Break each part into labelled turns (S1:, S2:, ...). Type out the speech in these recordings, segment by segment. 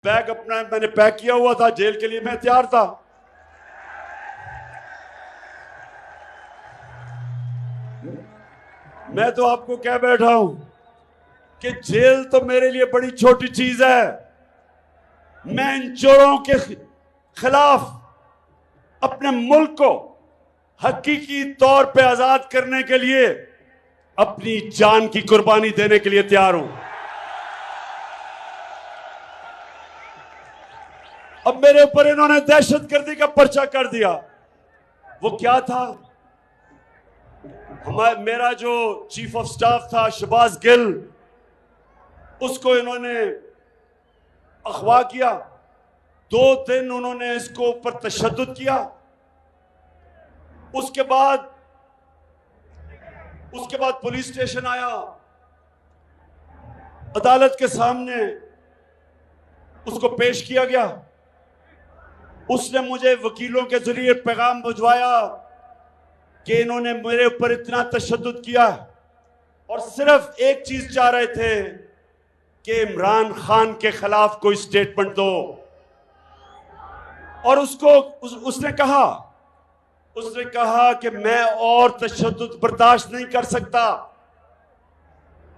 S1: Bag अपना मैंने pack किया हुआ था, जेल के लिए मैं तैयार था। मैं तो आपको कह बैठा हूं कि जेल तो मेरे लिए बड़ी छोटी चीज है। मैं इन चोरों के खिलाफ अपने मुल्क को हकीकी तौर पे आजाद करने के लिए अपनी जान की कुर्बानी देने के लिए तैयार हूं। अब मेरे ऊपर इन्होंने दहशतगर्दी का पर्चा कर दिया। वो क्या था? मेरा जो चीफ ऑफ स्टाफ था शहबाज गिल, उसको इन्होंने अगवा किया। 2 दिन उन्होंने इसको ऊपर तशद्दुद किया। उसके बाद पुलिस स्टेशन आया, अदालत के सामने उसको पेश किया गया। उसने मुझे वकीलों के जरिए पैगाम भिजवाया कि इन्होंने मेरे ऊपर इतना तशद्दुद किया और सिर्फ एक चीज चाह रहे थे कि इमरान खान के खिलाफ कोई स्टेटमेंट दो। और उसने कहा कि मैं और तशद्दुद बर्दाश्त नहीं कर सकता।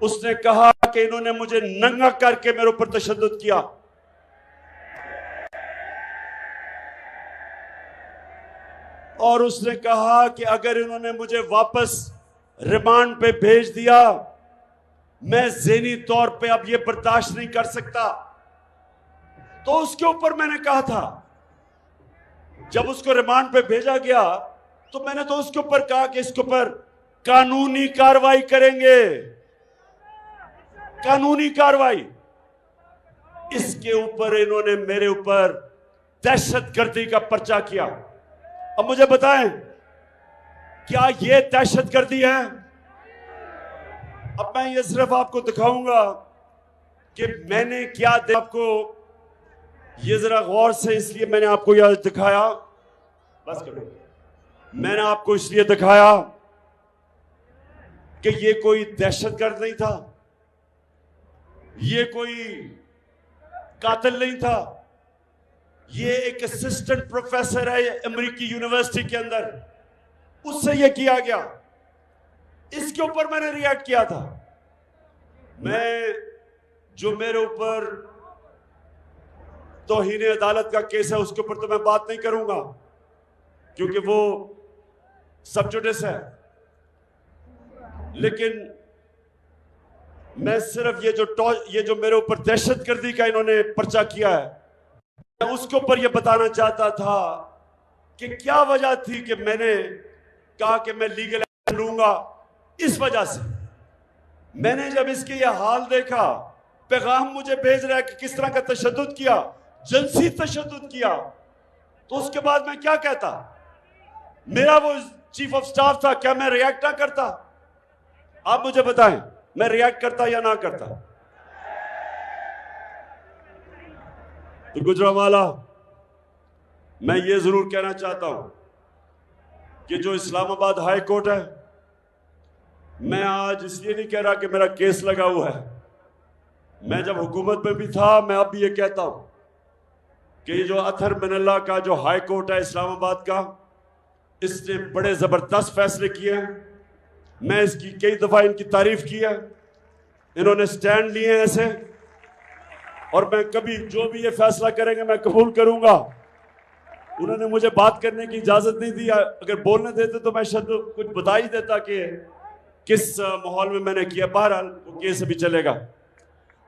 S1: उसने कहा कि इन्होंने मुझे नंगा करके मेरे ऊपर तशद्दुद किया। और उसने कहा कि अगर इन्होंने मुझे वापस रिमांड पे भेज दिया, मैं ज़हनी तौर पे अब ये बर्दाश्त नहीं कर सकता। तो उसके ऊपर मैंने कहा था, जब उसको रिमांड पे भेजा गया तो मैंने तो उसके ऊपर कहा कि इसके ऊपर कानूनी कार्रवाई करेंगे, कानूनी कार्रवाई। इसके ऊपर इन्होंने मेरे ऊपर दहशतगर्दी का पर्चा किया। अब मुझे बताएं, क्या यह दहशतगर्दी है? अब मैं ये सिर्फ आपको दिखाऊंगा कि मैंने क्या आपको ये जरा गौर से, इसलिए मैंने आपको यह दिखाया। बस करो। मैंने आपको इसलिए दिखाया कि ये कोई दहशतगर्द नहीं था, ये कोई कातिल नहीं था। ये एक असिस्टेंट प्रोफेसर है अमेरिकी यूनिवर्सिटी के अंदर, उससे ये किया गया। इसके ऊपर मैंने रिएक्ट किया था। जो मेरे ऊपर तौहीन अदालत का केस है उसके ऊपर तो मैं बात नहीं करूंगा क्योंकि वो सब जुडिस है। लेकिन मैं सिर्फ ये जो मेरे ऊपर दहशतगर्दी का इन्होंने पर्चा किया है, मैं उसके ऊपर यह बताना चाहता था कि क्या वजह थी कि मैंने कहा कि मैं लीगल एक्शन लूंगा। इस वजह से मैंने जब इसके यह हाल देखा, पैगाम मुझे भेज रहा है कि किस तरह का तशद्दुद किया, जिनसी तशद्दुद किया, तो उसके बाद मैं क्या कहता? मेरा वो चीफ ऑफ स्टाफ था, क्या मैं रिएक्ट ना करता? आप मुझे बताएं, मैं रिएक्ट करता या ना करता? तो गुजरांवाला, मैं ये जरूर कहना चाहता हूं कि जो इस्लामाबाद हाई कोर्ट है, मैं आज इसलिए नहीं कह रहा कि मेरा केस लगा हुआ है। मैं जब हुकूमत में भी था, मैं अब भी ये कहता हूं कि ये जो अथर मिनल्ला का जो हाई कोर्ट है इस्लामाबाद का, इसने बड़े जबरदस्त फैसले किए हैं। मैं इसकी कई दफा इनकी तारीफ की है। इन्होंने स्टैंड लिए हैं ऐसे, और मैं कभी जो भी ये फैसला करेंगे मैं कबूल करूंगा। उन्होंने मुझे बात करने की इजाजत नहीं दी। अगर बोलने देते तो मैं शायद कुछ बता ही देता कि किस माहौल में मैंने किया। बहरहाल वो केस भी चलेगा।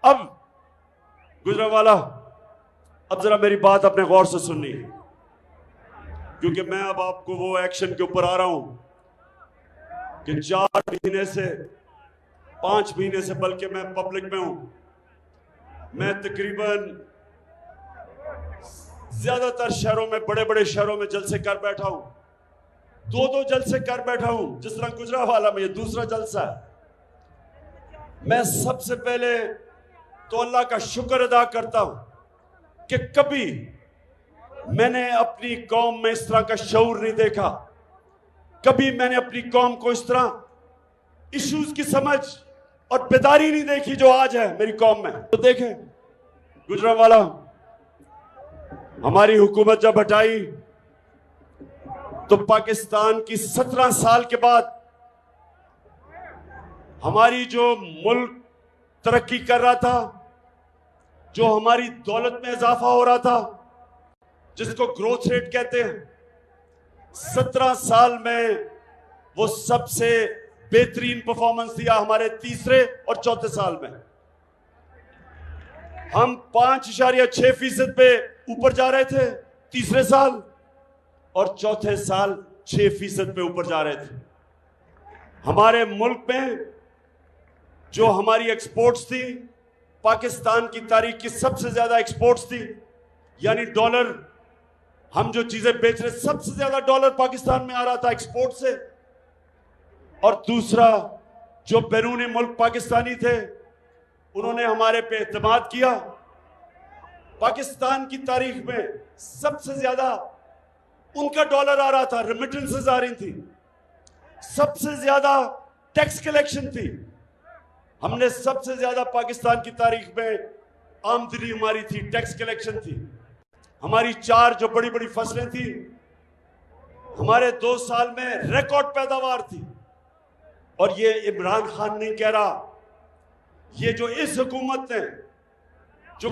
S1: अब गुजरांवाला, अब जरा मेरी बात अपने गौर से सुननी है, क्योंकि मैं अब आपको वो एक्शन के ऊपर आ रहा हूं कि 4 महीने से 5 महीने से बल्कि मैं पब्लिक में हूं। मैं तकरीबन ज्यादातर शहरों में, बड़े बड़े शहरों में जलसे कर बैठा हूं। 2-2 जलसे कर बैठा हूं। जिस तरह गुजरांवाला में ये दूसरा जलसा है। मैं सबसे पहले तो अल्लाह का शुक्र अदा करता हूं कि कभी मैंने अपनी कौम में इस तरह का शऊर नहीं देखा। कभी मैंने अपनी कौम को इस तरह इश्यूज की समझ और बेदारी नहीं देखी जो आज है मेरी कौम में। तो देखें गुजरांवाला, हमारी हुकूमत जब हटाई तो पाकिस्तान की 17 साल के बाद हमारी जो मुल्क तरक्की कर रहा था, जो हमारी दौलत में इजाफा हो रहा था, जिसको ग्रोथ रेट कहते हैं, 17 साल में वो सबसे बेहतरीन परफॉर्मेंस दिया हमारे तीसरे और चौथे साल में। हम 5.6% पे ऊपर जा रहे थे तीसरे साल, और चौथे साल 6% पे ऊपर जा रहे थे। हमारे मुल्क में जो हमारी एक्सपोर्ट्स थी, पाकिस्तान की तारीख की सबसे ज्यादा एक्सपोर्ट्स थी, यानी डॉलर, हम जो चीजें बेच रहे, सबसे ज्यादा डॉलर पाकिस्तान में आ रहा था एक्सपोर्ट से। और दूसरा, जो बैरूनी मुल्क पाकिस्तानी थे, उन्होंने हमारे पे एतमाद किया। पाकिस्तान की तारीख में सबसे ज्यादा उनका डॉलर आ रहा था, रेमिटेंसेस आ रही थी, सबसे ज्यादा टैक्स कलेक्शन थी। हमने सबसे ज्यादा पाकिस्तान की तारीख में आमदनी हमारी थी, टैक्स कलेक्शन थी। हमारी 4 जो बड़ी बड़ी फसलें थी, हमारे 2 साल में रिकॉर्ड पैदावार थी। और ये इमरान खान नहीं कह रहा, ये जो इस हुकूमत ने, जो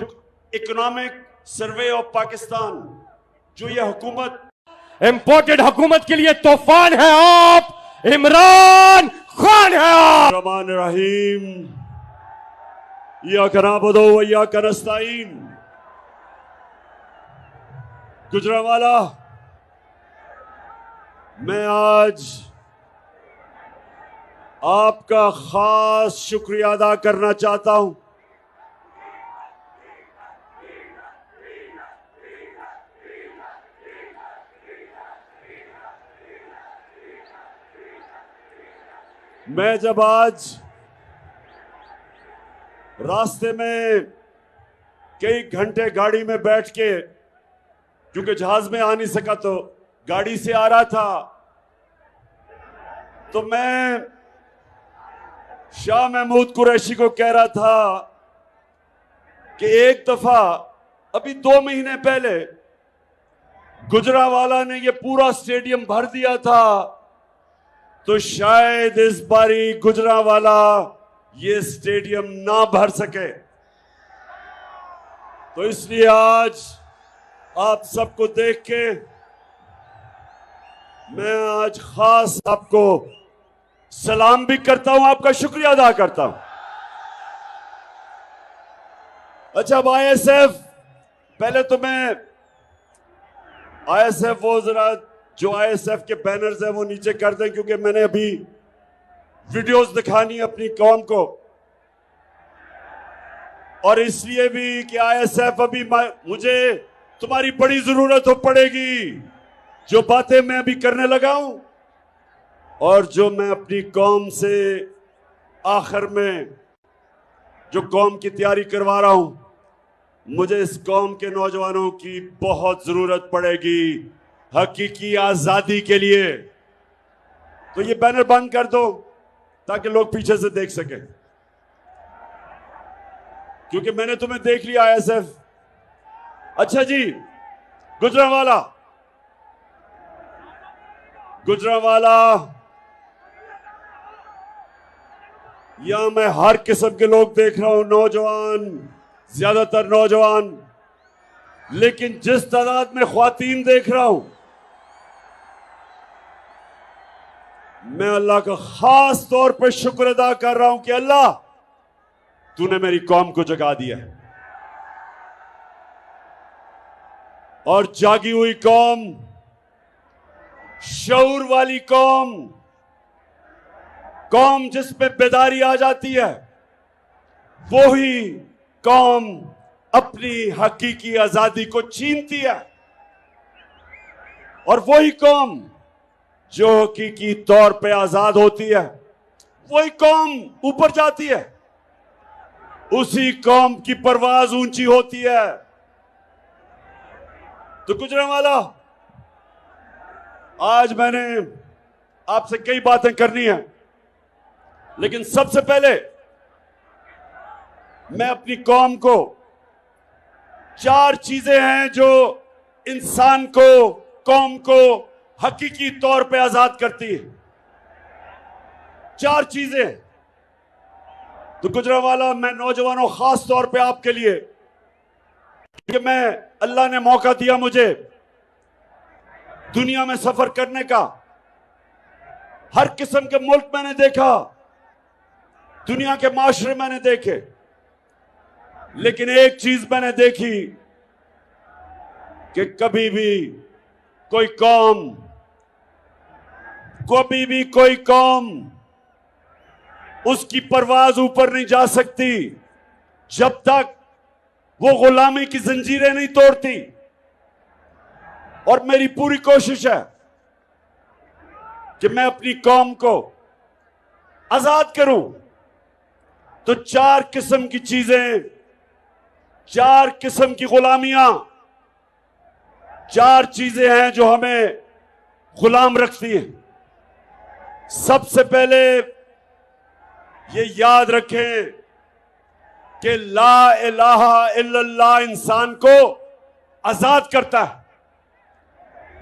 S1: इकोनॉमिक सर्वे ऑफ पाकिस्तान, जो ये हुकूमत,
S2: इंपोर्टेड हुकूमत के लिए तूफान है आप, इमरान खान है आप।
S1: रहमान रहीम, इय्याका नअबुदु व इय्याका नस्तईन। गुजरांवाला, मैं आज आपका खास शुक्रिया अदा करना चाहता हूं। मैं जब आज रास्ते में कई घंटे गाड़ी में बैठ के, क्योंकि जहाज में आ नहीं सका तो गाड़ी से आ रहा था, तो मैं शाह महमूद कुरैशी को कह रहा था कि एक दफा अभी 2 महीने पहले गुजरांवाला ने ये पूरा स्टेडियम भर दिया था, तो शायद इस बारी गुजरांवाला ये स्टेडियम ना भर सके। तो इसलिए आज आप सबको देख के मैं आज खास आपको सलाम भी करता हूं, आपका शुक्रिया अदा करता हूं। अच्छा, अब आईएसएफ, पहले तो मैं आईएसएफ, वो जरा जो आईएसएफ के बैनर्स हैं वो नीचे कर दें, क्योंकि मैंने अभी वीडियोस दिखानी है अपनी कौम को, और इसलिए भी कि आईएसएफ, अभी मुझे तुम्हारी बड़ी जरूरत हो पड़ेगी। जो बातें मैं अभी करने लगा हूं और जो मैं अपनी कौम से आखिर में जो कौम की तैयारी करवा रहा हूं, मुझे इस कौम के नौजवानों की बहुत जरूरत पड़ेगी हकीकी आजादी के लिए। तो ये बैनर बंद कर दो ताकि लोग पीछे से देख सकें, क्योंकि मैंने तुम्हें देख लिया आईएसएफ। अच्छा जी, गुजरांवाला, गुजरांवाला, यहां मैं हर किस्म के लोग देख रहा हूं, नौजवान, ज्यादातर नौजवान, लेकिन जिस तादाद में ख्वातीन देख रहा हूं, मैं अल्लाह का खास तौर पर शुक्र अदा कर रहा हूं कि अल्लाह, तूने मेरी कौम को जगा दिया। और जागी हुई कौम, शऊर वाली कौम, कौम जिसमें बेदारी आ जाती है, वो ही कौम अपनी हकीकी आजादी को छीनती है। और वही कौम जो हकीकी तौर पे आजाद होती है, वही कौम ऊपर जाती है, उसी कौम की परवाज ऊंची होती है। तो गुजरांवाला, आज मैंने आपसे कई बातें करनी है, लेकिन सबसे पहले मैं अपनी कौम को 4 चीजें हैं जो इंसान को, कौम को हकीकी तौर पे आजाद करती है। 4 चीजें। तो गुजरांवाला, मैं नौजवानों खास तौर पे आपके लिए, कि मैं, अल्लाह ने मौका दिया मुझे दुनिया में सफर करने का। हर किस्म के मुल्क मैंने देखा, दुनिया के माशरे मैंने देखे, लेकिन एक चीज मैंने देखी कि कभी भी कोई कौम उसकी परवाज ऊपर नहीं जा सकती जब तक वो गुलामी की जंजीरें नहीं तोड़ती। और मेरी पूरी कोशिश है कि मैं अपनी कौम को आजाद करूं। तो 4 किस्म की चीजें, 4 किस्म की गुलामियां, 4 चीजें हैं जो हमें गुलाम रखती हैं। सबसे पहले ये याद रखें कि ला इलाहा इल्लल्लाह इंसान को आजाद करता है।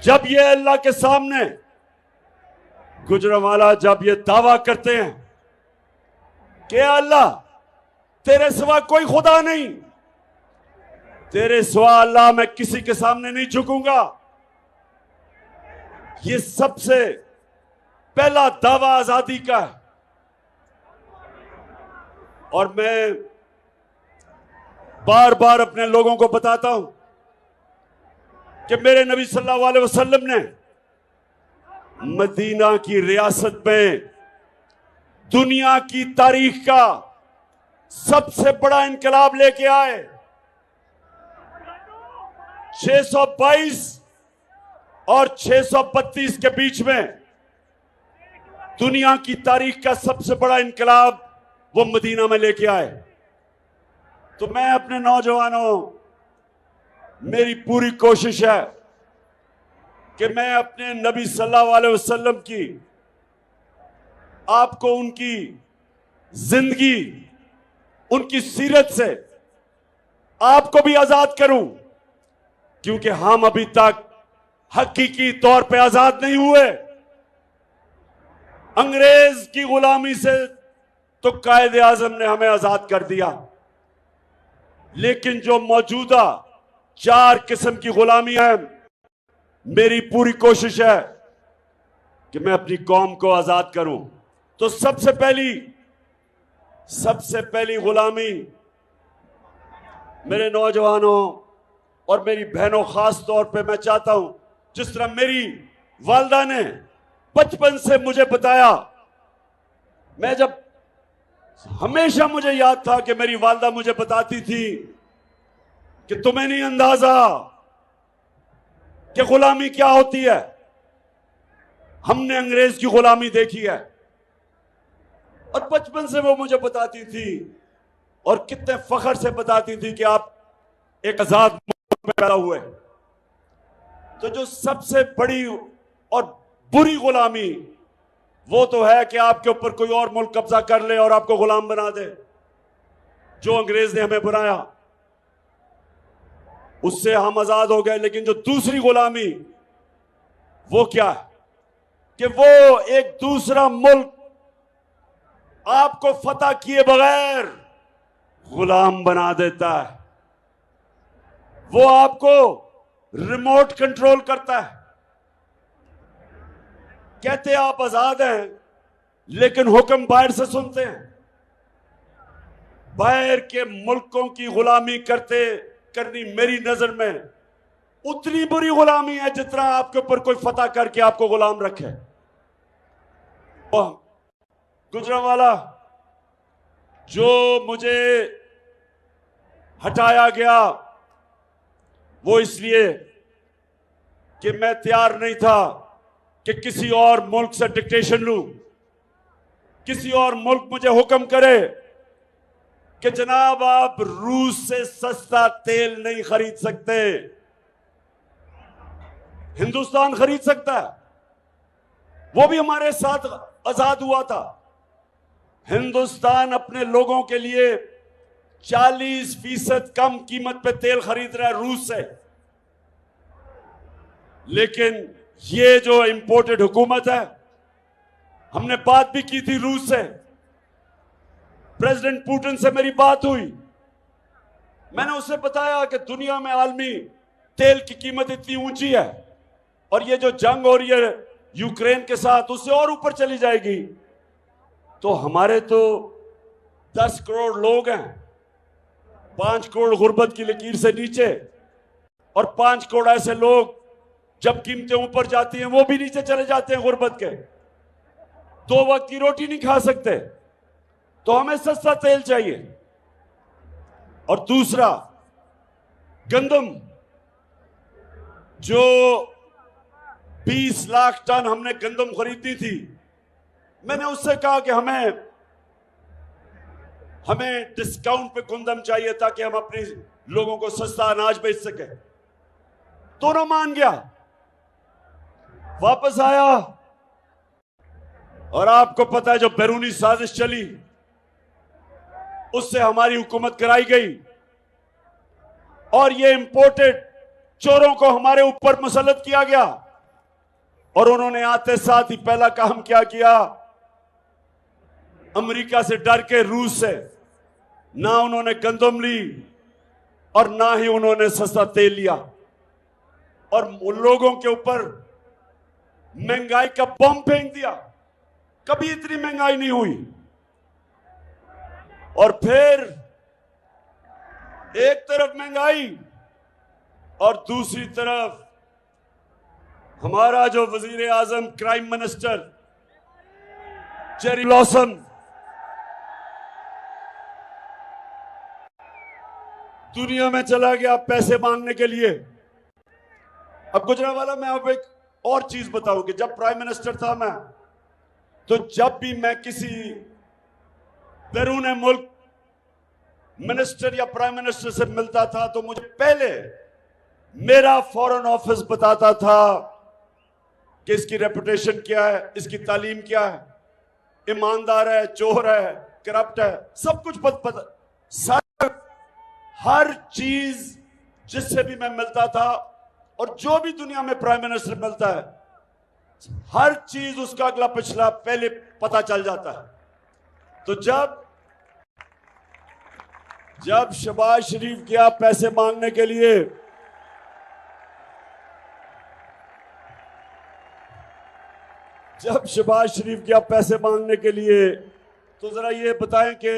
S1: जब ये अल्लाह के सामने, गुजरांवाला, जब ये दावा करते हैं कि अल्लाह तेरे सिवा कोई खुदा नहीं, तेरे सिवा अल्लाह मैं किसी के सामने नहीं झुकूंगा, ये सबसे पहला दावा आजादी का है। और मैं बार बार अपने लोगों को बताता हूं कि मेरे नबी सल्लल्लाहु अलैहि वसल्लम ने मदीना की रियासत में दुनिया की तारीख का सबसे बड़ा इनकलाब लेके आए। 622 और 632 के बीच में दुनिया की तारीख का सबसे बड़ा इनकलाब वो मदीना में लेके आए। तो मैं अपने नौजवानों, मेरी पूरी कोशिश है कि मैं अपने नबी सल्लल्लाहु अलैहि वसल्लम की, आपको उनकी जिंदगी, उनकी सीरत से आपको भी आजाद करूं, क्योंकि हम अभी तक हकीकी तौर पे आजाद नहीं हुए। अंग्रेज की गुलामी से तो कायदे आजम ने हमें आजाद कर दिया, लेकिन जो मौजूदा 4 किस्म की गुलामी है, मेरी पूरी कोशिश है कि मैं अपनी कौम को आजाद करूं। तो सबसे पहली गुलामी, मेरे नौजवानों और मेरी बहनों, खास तौर पे मैं चाहता हूं, जिस तरह मेरी वालदा ने बचपन से मुझे बताया, मैं जब, हमेशा मुझे याद था कि मेरी वालदा मुझे बताती थी कि तुम्हें नहीं अंदाजा कि गुलामी क्या होती है। हमने अंग्रेज की गुलामी देखी है। और बचपन से वो मुझे बताती थी, और कितने फख्र से बताती थी कि आप एक आजाद मुल्क में पैदा हुए। तो जो सबसे बड़ी और बुरी गुलामी, वो तो है कि आपके ऊपर कोई और मुल्क कब्जा कर ले और आपको गुलाम बना दे, जो अंग्रेज ने हमें बनाया, उससे हम आजाद हो गए। लेकिन जो दूसरी गुलामी, वो क्या है कि वो एक दूसरा मुल्क आपको फतह किए बगैर गुलाम बना देता है। वो आपको रिमोट कंट्रोल करता है। कहते आप आजाद हैं, लेकिन हुक्म बाहर से सुनते हैं। बाहर के मुल्कों की गुलामी करनी मेरी नजर में उतनी बुरी गुलामी है जितना आपके ऊपर कोई फतह करके आपको गुलाम रखे। गुजरांवाला, जो मुझे हटाया गया वो इसलिए कि मैं तैयार नहीं था कि किसी और मुल्क से डिक्टेशन लूं, किसी और मुल्क मुझे हुक्म करे कि जनाब आप रूस से सस्ता तेल नहीं खरीद सकते, हिंदुस्तान खरीद सकता है। वो भी हमारे साथ आजाद हुआ था। हिंदुस्तान अपने लोगों के लिए 40% कम कीमत पे तेल खरीद रहा है रूस से। लेकिन ये जो इंपोर्टेड हुकूमत है, हमने बात भी की थी रूस से, प्रेसिडेंट पुतिन से मेरी बात हुई। मैंने उसे बताया कि दुनिया में आलमी तेल की कीमत इतनी ऊंची है और ये जो जंग हो रही है यूक्रेन के साथ, उससे और ऊपर चली जाएगी। तो हमारे तो 10 करोड़ लोग हैं, 5 करोड़ गुर्बत की लकीर से नीचे, और 5 करोड़ ऐसे लोग जब कीमतें ऊपर जाती हैं वो भी नीचे चले जाते हैं गुर्बत के, 2 वक्त की रोटी नहीं खा सकते। तो हमें सस्ता तेल चाहिए। और दूसरा, गंदम, जो 20 लाख टन हमने गंदम खरीदी थी, मैंने उससे कहा कि हमें डिस्काउंट पे गंदम चाहिए ताकि हम अपने लोगों को सस्ता अनाज बेच सके। दोनों मान गया, वापस आया, और आपको पता है जो बैरूनी साजिश चली उससे हमारी हुकूमत कराई गई और ये इंपोर्टेड चोरों को हमारे ऊपर मुसल्लत किया गया। और उन्होंने आते साथ ही पहला काम क्या किया, अमेरिका से डर के, रूस से, ना उन्होंने गंदम ली और ना ही उन्होंने सस्ता तेल लिया, और उन लोगों के ऊपर महंगाई का बम फेंक दिया। कभी इतनी महंगाई नहीं हुई। और फिर एक तरफ महंगाई और दूसरी तरफ हमारा जो वजीर आजम, क्राइम मिनिस्टर जेरी लॉसन, दुनिया में चला गया पैसे मांगने के लिए। अब गुजरावाला, मैं अब एक और चीज बताऊं कि जब प्राइम मिनिस्टर था मैं, तो जब भी मैं किसी बैरून मुल्क मिनिस्टर या प्राइम मिनिस्टर से मिलता था तो मुझे पहले मेरा फॉरेन ऑफिस बताता था कि इसकी रेपुटेशन क्या है, इसकी तालीम क्या है, ईमानदार है, चोर है, करप्ट है, सब कुछ पता, हर चीज जिससे भी मैं मिलता था और जो भी दुनिया में प्राइम मिनिस्टर मिलता है, हर चीज उसका अगला पिछला पहले पता चल जाता है। तो जब शहबाज शरीफ गया पैसे मांगने के लिए, जब शहबाज शरीफ गया पैसे मांगने के लिए, तो जरा ये बताएं कि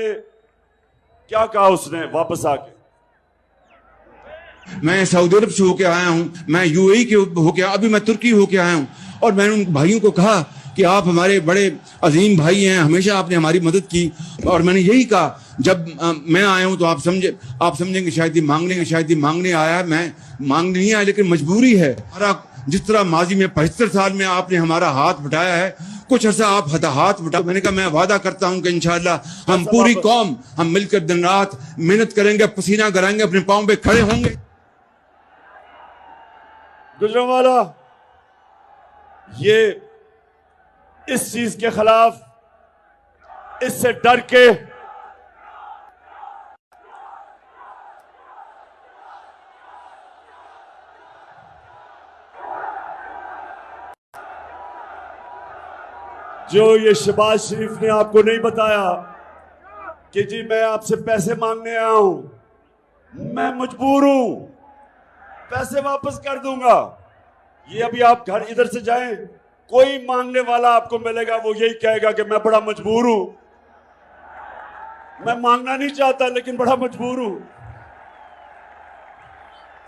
S1: क्या कहा उसने वापस आके।
S3: मैं सऊदी अरब से होके आया हूं, मैं यूएई के होके, अभी मैं तुर्की होके आया हूं, और मैंने उन भाइयों को कहा कि आप हमारे बड़े अजीम भाई हैं, हमेशा आपने हमारी मदद की। और मैंने यही कहा, जब मैं आया हूं तो आप समझेंगे शायद ये मांगने आया है। मैं मांगने नहीं आया, लेकिन मजबूरी है। जिस तरह माजी में 75 साल में आपने हमारा हाथ बटाया है, कुछ अर्सा आप हाथ बटा। मैंने कहा मैं वादा करता हूं कि इंशाअल्लाह हम पूरी कौम हम मिलकर दिन रात मेहनत करेंगे, पसीना कराएंगे, अपने पांव पे खड़े होंगे।
S1: गुजरांवाला, ये इस चीज के खिलाफ, इससे डर के जो ये शहबाज शरीफ ने आपको नहीं बताया कि जी मैं आपसे पैसे मांगने आया हूं, मैं मजबूर हूं, पैसे वापस कर दूंगा। ये अभी आप घर इधर से जाएं, कोई मांगने वाला आपको मिलेगा, वो यही कहेगा कि मैं बड़ा मजबूर हूं, मैं मांगना नहीं चाहता लेकिन बड़ा मजबूर हूं।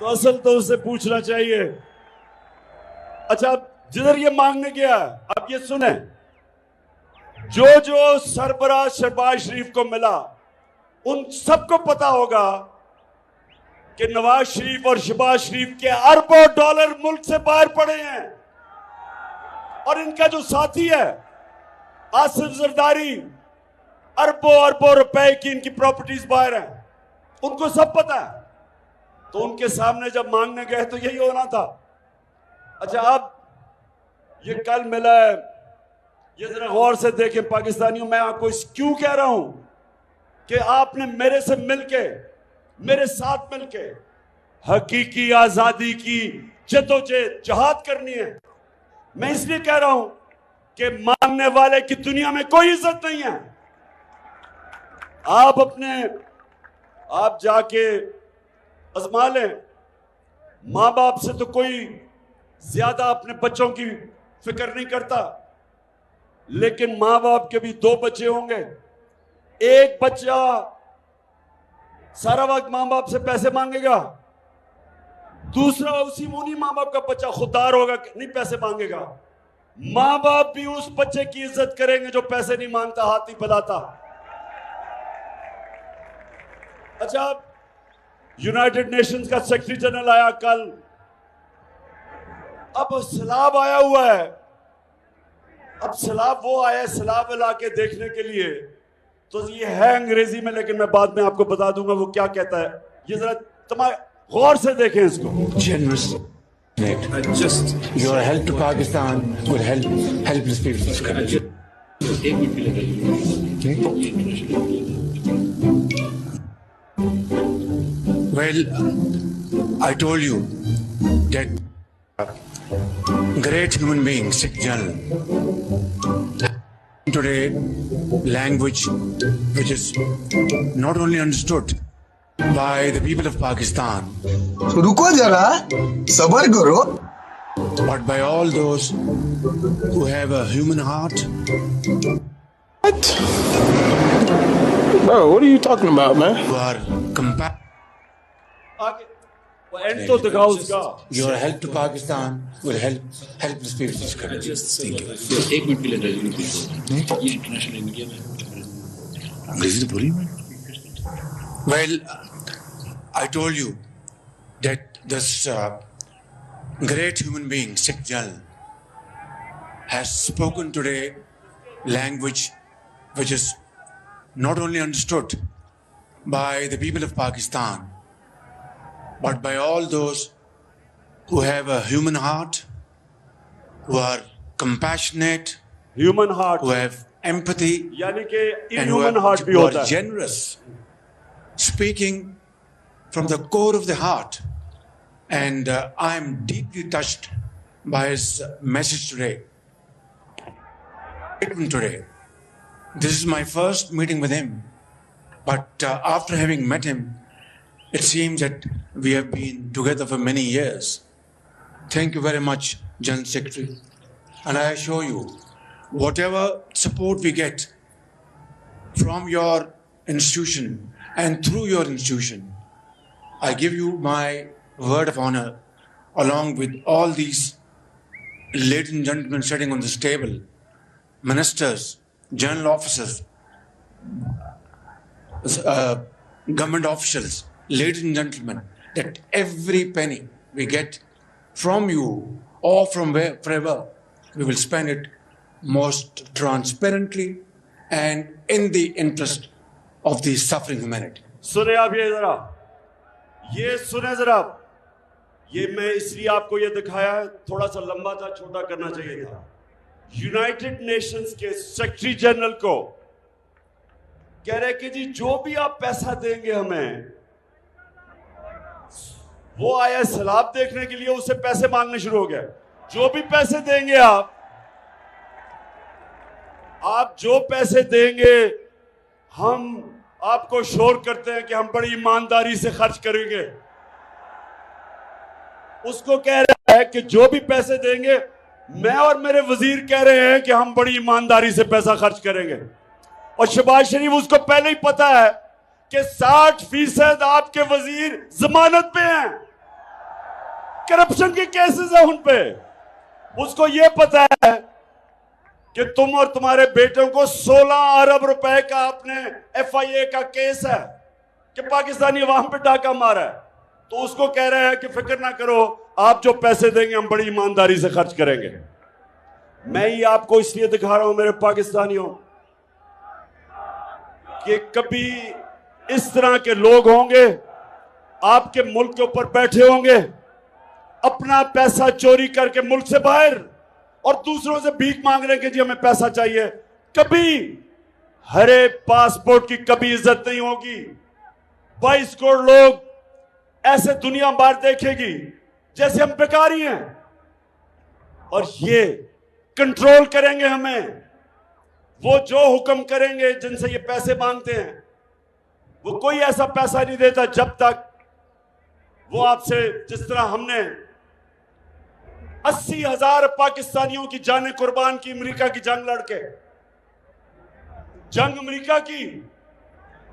S1: तो असल तो उससे पूछना चाहिए। अच्छा, जिधर ये मांगने गया, अब ये सुने, जो जो सरबराह शहबाज शरीफ को मिला, उन सबको पता होगा कि नवाज शरीफ और शहबाज शरीफ के अरबों डॉलर मुल्क से बाहर पड़े हैं, और इनका जो साथी है आसिफ जरदारी, अरबों अरबों रुपए की इनकी प्रॉपर्टीज बाहर हैं, उनको सब पता है। तो उनके सामने जब मांगने गए तो यही होना था। अच्छा, अब ये कल मिला है, ये जरा गौर से देखें पाकिस्तानियों, मैं आपको क्यों कह रहा हूं कि आपने मेरे साथ मिलके हकीकी आजादी की जद्दोजहद जहाद करनी है। मैं इसलिए कह रहा हूं कि मांगने वाले की दुनिया में कोई इज्जत नहीं है। आप जाके आजमा लें। मां बाप से तो कोई ज्यादा अपने बच्चों की फिक्र नहीं करता, लेकिन मां बाप के भी 2 बच्चे होंगे। एक बच्चा सारा वक्त मां बाप से पैसे मांगेगा, दूसरा उसी उन्हीं मां बाप का बच्चा खुददार होगा, नहीं पैसे मांगेगा। मां बाप भी उस बच्चे की इज्जत करेंगे जो पैसे नहीं मांगता, हाथ नहीं फैलाता। अच्छा, यूनाइटेड नेशंस का सेक्रेटरी जनरल आया कल, अब सैलाब आया हुआ है। अब सैलाब वो आया है सैलाब इलाके देखने के लिए, तो ये है अंग्रेजी में, लेकिन मैं बाद में आपको बता दूंगा वो क्या कहता है। ये जरा गौर से देखें इसको।
S3: Generous. Just your help to Pakistan will help helpless people. Well, I told you that great human being, Sikh General, today language which is not only understood by the people of Pakistan,
S4: रुको जरा, सबर करो,
S3: but by all those who have a human heart.
S4: What? Bro, what are you talking about, man?
S3: Who are compassionate.
S1: आगे वो and तो दिखाओ उसका।
S3: Your help to Pakistan will help helpless people in this country. Thank you.
S5: एक minute के लिए ये international media में
S3: अंग्रेजी तो बोली मैं। Well, I told you that this great human being, Sikh General, has spoken today language which is not only understood by the people of Pakistan, but by all those who have a human heart, who are compassionate,
S1: human heart,
S3: who have empathy,
S1: यानी कि
S3: and who
S1: inhuman heart भी
S3: who
S1: होता
S3: are
S1: है।
S3: generous, speaking from the core of the heart. And I am deeply touched by his message today. Today, this is my first meeting with him, but after having met him, it seems that we have been together for many years. Thank you very much, General Secretary. And I assure you, whatever support we get from your institution and through your institution, I give you my word of honor, along with all these ladies and gentlemen sitting on this table, ministers, general officers, government officials, ladies and gentlemen, that every penny we get from you or from wherever, we will spend it most transparently and in the interest of the suffering humanity.
S1: सुने आप ये सुने जरा, ये मैं इसलिए आपको ये दिखाया है, थोड़ा सा लंबा था, छोटा करना चाहिए था। यूनाइटेड नेशंस के सेक्रेटरी जनरल को कह रहे कि जी जो भी आप पैसा देंगे हमें, वो आया सैलाब देखने के लिए, उससे पैसे मांगने शुरू हो गए। जो भी पैसे देंगे आप जो पैसे देंगे, हम आपको श्योर करते हैं कि हम बड़ी ईमानदारी से खर्च करेंगे। उसको कह रहा है कि जो भी पैसे देंगे, मैं और मेरे वजीर कह रहे हैं कि हम बड़ी ईमानदारी से पैसा खर्च करेंगे। और शहबाज शरीफ उसको पहले ही पता है कि 60% आपके वजीर जमानत पे हैं, करप्शन के केसेस हैं उन पे। उसको यह पता है कि तुम और तुम्हारे बेटों को 16 अरब रुपए का अपने FIA का केस है कि पाकिस्तानी अवाम पे डाका मारा है। तो उसको कह रहे हैं कि फिक्र ना करो, आप जो पैसे देंगे हम बड़ी ईमानदारी से खर्च करेंगे। मैं ये आपको इसलिए दिखा रहा हूं मेरे पाकिस्तानियों कि कभी इस तरह के लोग होंगे आपके मुल्क के ऊपर बैठे होंगे, अपना पैसा चोरी करके मुल्क से बाहर, और दूसरों से भीख मांग रहे हैं कि जी हमें पैसा चाहिए। कभी हरे पासपोर्ट की कभी इज्जत नहीं होगी। 22 करोड़ लोग ऐसे दुनिया भर देखेगी जैसे हम बेकारी हैं। और ये कंट्रोल करेंगे हमें। वो जो हुक्म करेंगे, जिनसे ये पैसे मांगते हैं, वो कोई ऐसा पैसा नहीं देता जब तक वो आपसे, जिस तरह हमने 80,000 पाकिस्तानियों की जानें कुर्बान की अमेरिका की जंग लड़के, जंग अमेरिका की,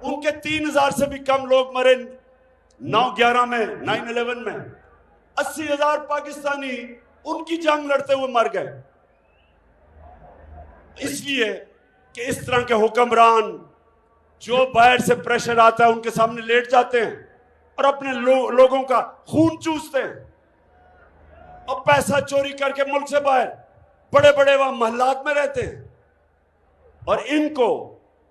S1: उनके 3,000 से भी कम लोग मरे 9/11 में, 9/11 में। 80,000 पाकिस्तानी उनकी जंग लड़ते हुए मर गए, इसलिए कि इस तरह के हुक्मरान जो बाहर से प्रेशर आता है उनके सामने लेट जाते हैं और अपने लोगों का खून चूसते हैं और पैसा चोरी करके मुल्क से बाहर बड़े बड़े वहां महल्लात में रहते हैं। और इनको,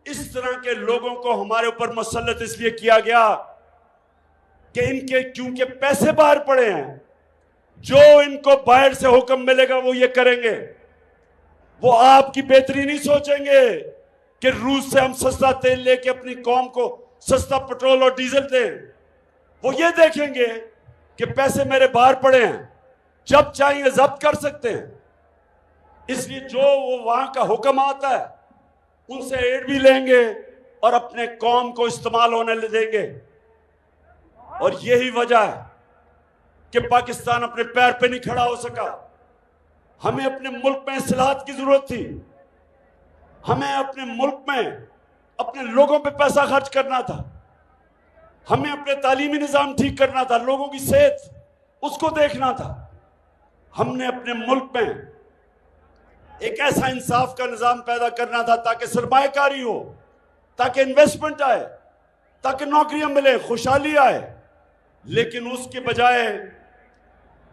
S1: इस तरह के लोगों को हमारे ऊपर मुसल्लत इसलिए किया गया कि इनके क्योंकि पैसे बाहर पड़े हैं, जो इनको बाहर से हुक्म मिलेगा वो ये करेंगे। वो आपकी बेहतरी नहीं सोचेंगे कि रूस से हम सस्ता तेल लेके अपनी कौम को सस्ता पेट्रोल और डीजल दें। वो ये देखेंगे कि पैसे मेरे बाहर पड़े हैं, जब चाहेंगे जब्त कर सकते हैं। इसलिए जो वो वहां का हुक्म आता है उनसे एड भी लेंगे और अपने कौम को इस्तेमाल होने देंगे। और यही वजह है कि पाकिस्तान अपने पैर पे नहीं खड़ा हो सका। हमें अपने मुल्क में इस्लाहत की जरूरत थी। हमें अपने मुल्क में अपने लोगों पे पैसा खर्च करना था। हमें अपने तालीमी निज़ाम ठीक करना था, लोगों की सेहत उसको देखना था। हमने अपने मुल्क में एक ऐसा इंसाफ का निज़ाम पैदा करना था ताकि सरमायाकारी हो, ताकि इन्वेस्टमेंट आए, ताकि नौकरियां मिले, खुशहाली आए। लेकिन उसके बजाय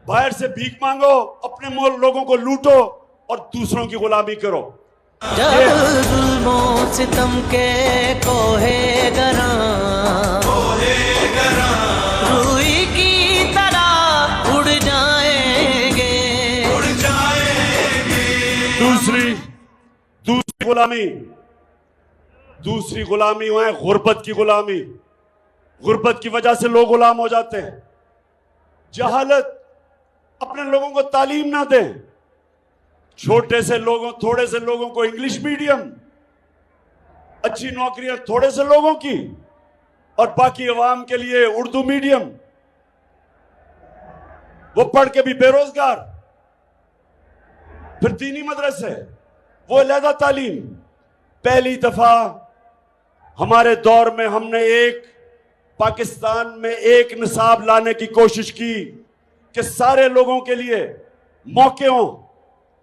S1: बाहर से भीख मांगो, अपने लोगों को लूटो और दूसरों की गुलामी करो।
S6: जब जुल्मों सितम के कोहे गरा रूई की तरह उड़ जाएंगे।
S1: दूसरी गुलामी है गुर्बत की गुलामी। गुर्बत की वजह से लोग गुलाम हो जाते हैं। जहालत, अपने लोगों को तालीम ना दें। थोड़े से लोगों को इंग्लिश मीडियम, अच्छी नौकरियां थोड़े से लोगों की, और बाकी अवाम के लिए उर्दू मीडियम। वो पढ़ के भी बेरोजगार। फिर दीनी मदरसे, वो अलहदा तालीम। पहली दफा हमारे दौर में हमने पाकिस्तान में एक निसाब लाने की कोशिश की कि सारे लोगों के लिए मौके हों,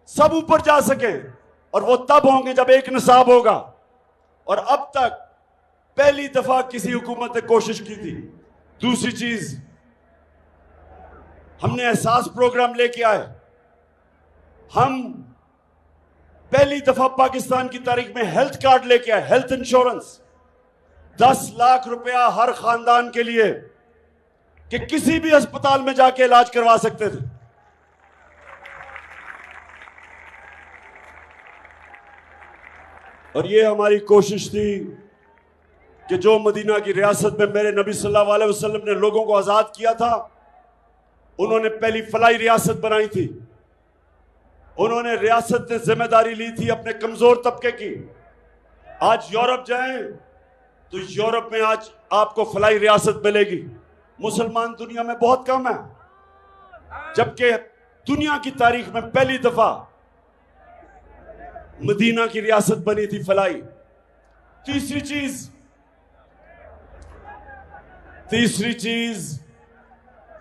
S1: सब ऊपर जा सकें। और वो तब होंगे जब एक निसाब होगा। और अब तक पहली दफा किसी हुकूमत ने कोशिश की थी। दूसरी चीज, हमने एहसास प्रोग्राम लेके आए। हम पहली दफा पाकिस्तान की तारीख में हेल्थ कार्ड लेके आए, हेल्थ इंश्योरेंस। 10 लाख रुपया हर खानदान के लिए कि किसी भी अस्पताल में जाके इलाज करवा सकते थे। और ये हमारी कोशिश थी कि जो मदीना की रियासत में मेरे नबी सल्लल्लाहु अलैहि वसल्लम ने लोगों को आजाद किया था, उन्होंने पहली फलाई रियासत बनाई थी। उन्होंने रियासत ने जिम्मेदारी ली थी अपने कमजोर तबके की। आज यूरोप जाएं तो यूरोप में आज आपको फलाई रियासत मिलेगी। मुसलमान दुनिया में बहुत कम है, जबकि दुनिया की तारीख में पहली दफा मदीना की रियासत बनी थी फलाई। तीसरी चीज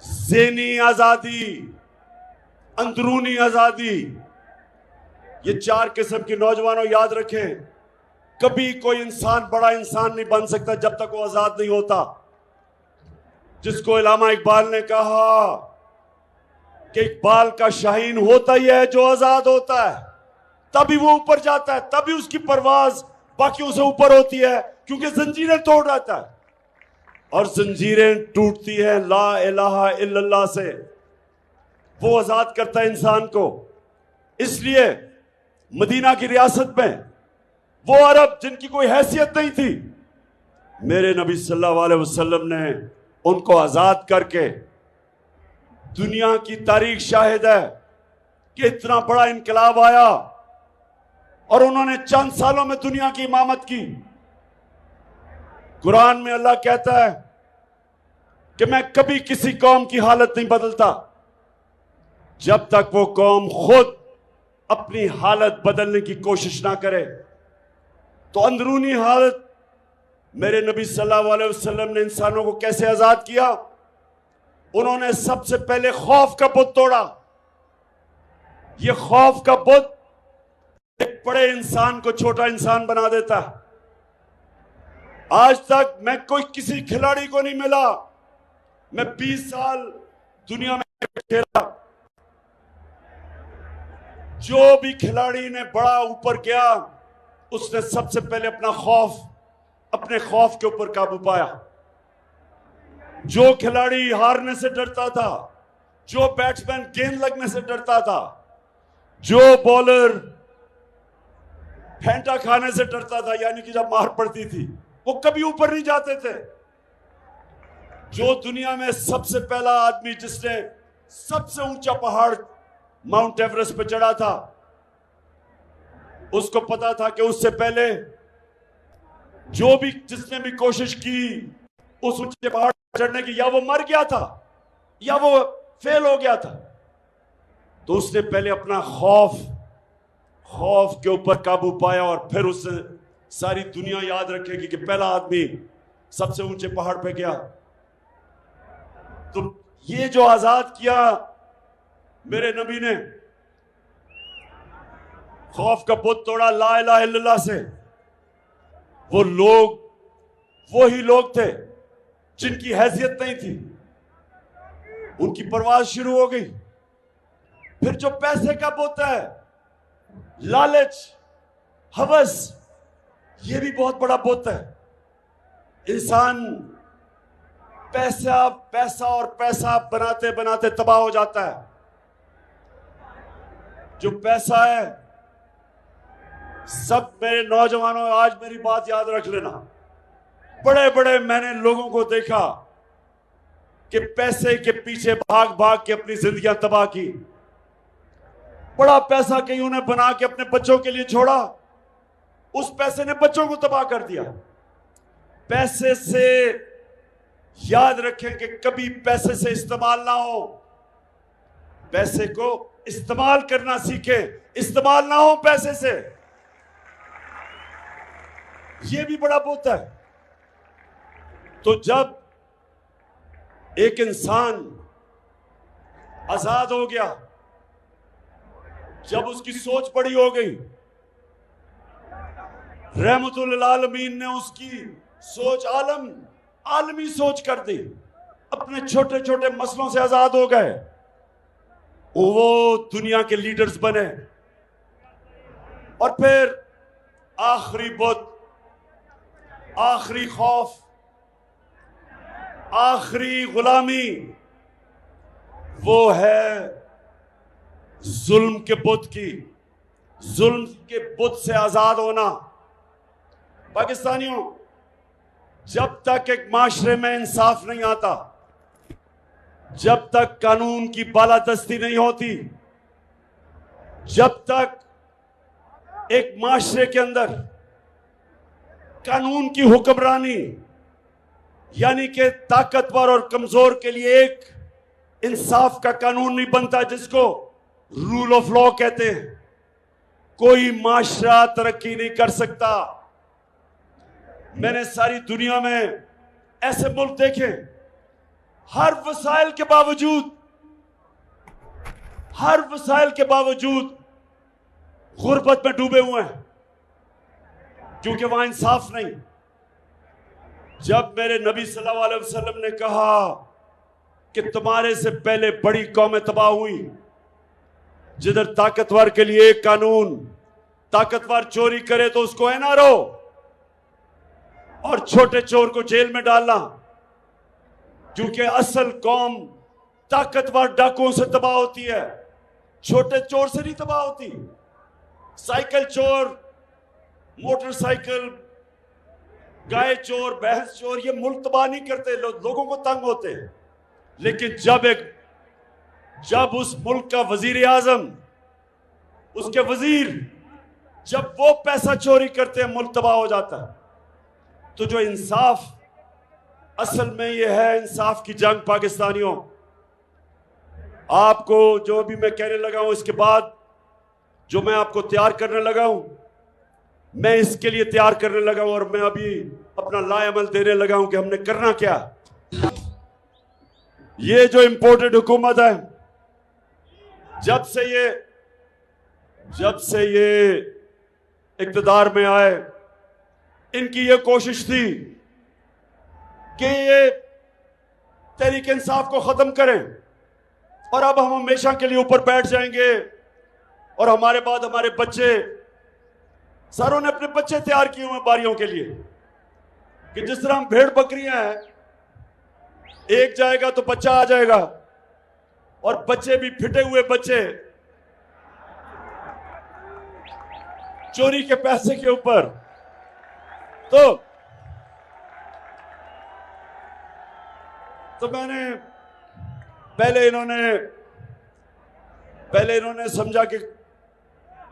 S1: ज़हनी आजादी, अंदरूनी आजादी। ये 4 किस्म के नौजवानों याद रखें, कभी कोई इंसान बड़ा इंसान नहीं बन सकता जब तक वो आजाद नहीं होता। जिसको इल्लामा इकबाल ने कहा कि इकबाल का शाहीन होता ही है जो आजाद होता है, तभी वो ऊपर जाता है, तभी उसकी परवाज बाकियों से ऊपर होती है, क्योंकि जंजीरें तोड़ रहता है। और जंजीरें टूटती है ला इलाहा इल्लल्लाह से। वो आजाद करता है इंसान को। इसलिए मदीना की रियासत में वो अरब जिनकी कोई हैसियत नहीं थी, मेरे नबी सल्लल्लाहु अलैहि वसल्लम ने उनको आजाद करके दुनिया की तारीख शाहिद है कि इतना बड़ा इनकलाब आया और उन्होंने चंद सालों में दुनिया की इमामत की। कुरान में अल्लाह कहता है कि मैं कभी किसी कौम की हालत नहीं बदलता जब तक वो कौम खुद अपनी हालत बदलने की कोशिश ना करे। तो अंदरूनी हालत मेरे नबी सल्लल्लाहु अलैहि वसल्लम ने इंसानों को कैसे आजाद किया? उन्होंने सबसे पहले खौफ का बुत तोड़ा। यह खौफ का बुत एक बड़े इंसान को छोटा इंसान बना देता है। आज तक मैं कोई किसी खिलाड़ी को नहीं मिला, मैं 20 साल दुनिया में खेला, जो भी खिलाड़ी ने बड़ा ऊपर गया उसने सबसे पहले अपने खौफ के ऊपर काबू पाया। जो खिलाड़ी हारने से डरता था, जो बैट्समैन गेंद लगने से डरता था, जो बॉलर फेंटा खाने से डरता था, यानी कि जब मार पड़ती थी, वो कभी ऊपर नहीं जाते थे। जो दुनिया में सबसे पहला आदमी जिसने सबसे ऊंचा पहाड़ माउंट एवरेस्ट पे चढ़ा था, उसको पता था कि उससे पहले जिसने भी कोशिश की उस ऊंचे पहाड़ चढ़ने की, या वो मर गया था या वो फेल हो गया था। तो उसने पहले अपना खौफ के ऊपर काबू पाया और फिर उससे सारी दुनिया याद रखेगी कि पहला आदमी सबसे ऊंचे पहाड़ पे गया। तो ये जो आजाद किया मेरे नबी ने, खौफ का बुत तोड़ा ला इलाहा इल्लल्लाह से। वही लोग थे जिनकी हैसियत नहीं थी, उनकी परवाज शुरू हो गई। फिर जो पैसे का बुत है, लालच, हवस, ये भी बहुत बड़ा बुत है। इंसान पैसा बनाते बनाते तबाह हो जाता है। जो पैसा है, सब मेरे नौजवानों, आज मेरी बात याद रख लेना, बड़े बड़े मैंने लोगों को देखा कि पैसे के पीछे भाग भाग के अपनी जिंदगियां तबाह की। बड़ा पैसा कहीं उन्हें बना के अपने बच्चों के लिए छोड़ा, उस पैसे ने बच्चों को तबाह कर दिया। पैसे से याद रखें कि कभी पैसे से इस्तेमाल ना हो, पैसे को इस्तेमाल करना सीखें, इस्तेमाल ना हो पैसे से। यह भी बड़ा बुत है। तो जब एक इंसान आजाद हो गया, जब उसकी सोच बड़ी हो गई, रहमतुल आलमीन ने उसकी सोच आलमी सोच कर दी, अपने छोटे छोटे मसलों से आजाद हो गए, वो दुनिया के लीडर्स बने। और फिर आखिरी बुत, आखिरी खौफ, आखिरी गुलामी, वो है जुल्म के बुत की, जुल्म के बुत से आजाद होना। पाकिस्तानियों, जब तक एक माशरे में इंसाफ नहीं आता, जब तक कानून की बालादस्ती नहीं होती, जब तक एक माशरे के अंदर कानून की हुक्मरानी, यानी कि ताकतवर और कमजोर के लिए एक इंसाफ का कानून नहीं बनता, जिसको रूल ऑफ लॉ कहते हैं, कोई माशरा तरक्की नहीं कर सकता। मैंने सारी दुनिया में ऐसे मुल्क देखे, हर वसाइल के बावजूद गुर्बत में डूबे हुए हैं, क्योंकि वहां इंसाफ नहीं। जब मेरे नबी सल्लल्लाहु अलैहि वसल्लम ने कहा कि तुम्हारे से पहले बड़ी कौमें तबाह हुई, जिधर ताकतवर के लिए एक कानून, ताकतवर चोरी करे तो उसको एनआरओ और छोटे चोर को जेल में डालना, क्योंकि असल कौम ताकतवर डाकुओं से तबाह होती है, छोटे चोर से नहीं तबाह होती। साइकिल चोर, मोटरसाइकिल, गाय चोर, भैंस चोर, ये मुल्क तबाह नहीं करते, लोगों को तंग होते हैं। लेकिन जब एक जब उस मुल्क का वजीर आजम, उसके वजीर, जब वो पैसा चोरी करते हैं मुल्क तबाह हो जाता है। तो जो इंसाफ, असल में ये है इंसाफ की जंग पाकिस्तानियों। आपको जो भी मैं कहने लगा हूं, इसके बाद जो मैं आपको तैयार करने लगा हूं, मैं इसके लिए तैयार करने लगा हूं और मैं अभी अपना लाएमल देने लगा हूं कि हमने करना क्या। ये जो इंपोर्टेड हुकूमत है, जब से ये इक़्तिदार में आए, इनकी ये कोशिश थी कि ये तहरीक इंसाफ को खत्म करें और अब हम हमेशा के लिए ऊपर बैठ जाएंगे और हमारे बाद हमारे बच्चे, सारों ने अपने बच्चे तैयार किए हुए बारियों के लिए कि जिस तरह हम भेड़ बकरियां हैं, एक जाएगा तो बच्चा आ जाएगा, और बच्चे भी फिटे हुए बच्चे चोरी के पैसे के ऊपर। तो मैंने पहले इन्होंने समझा कि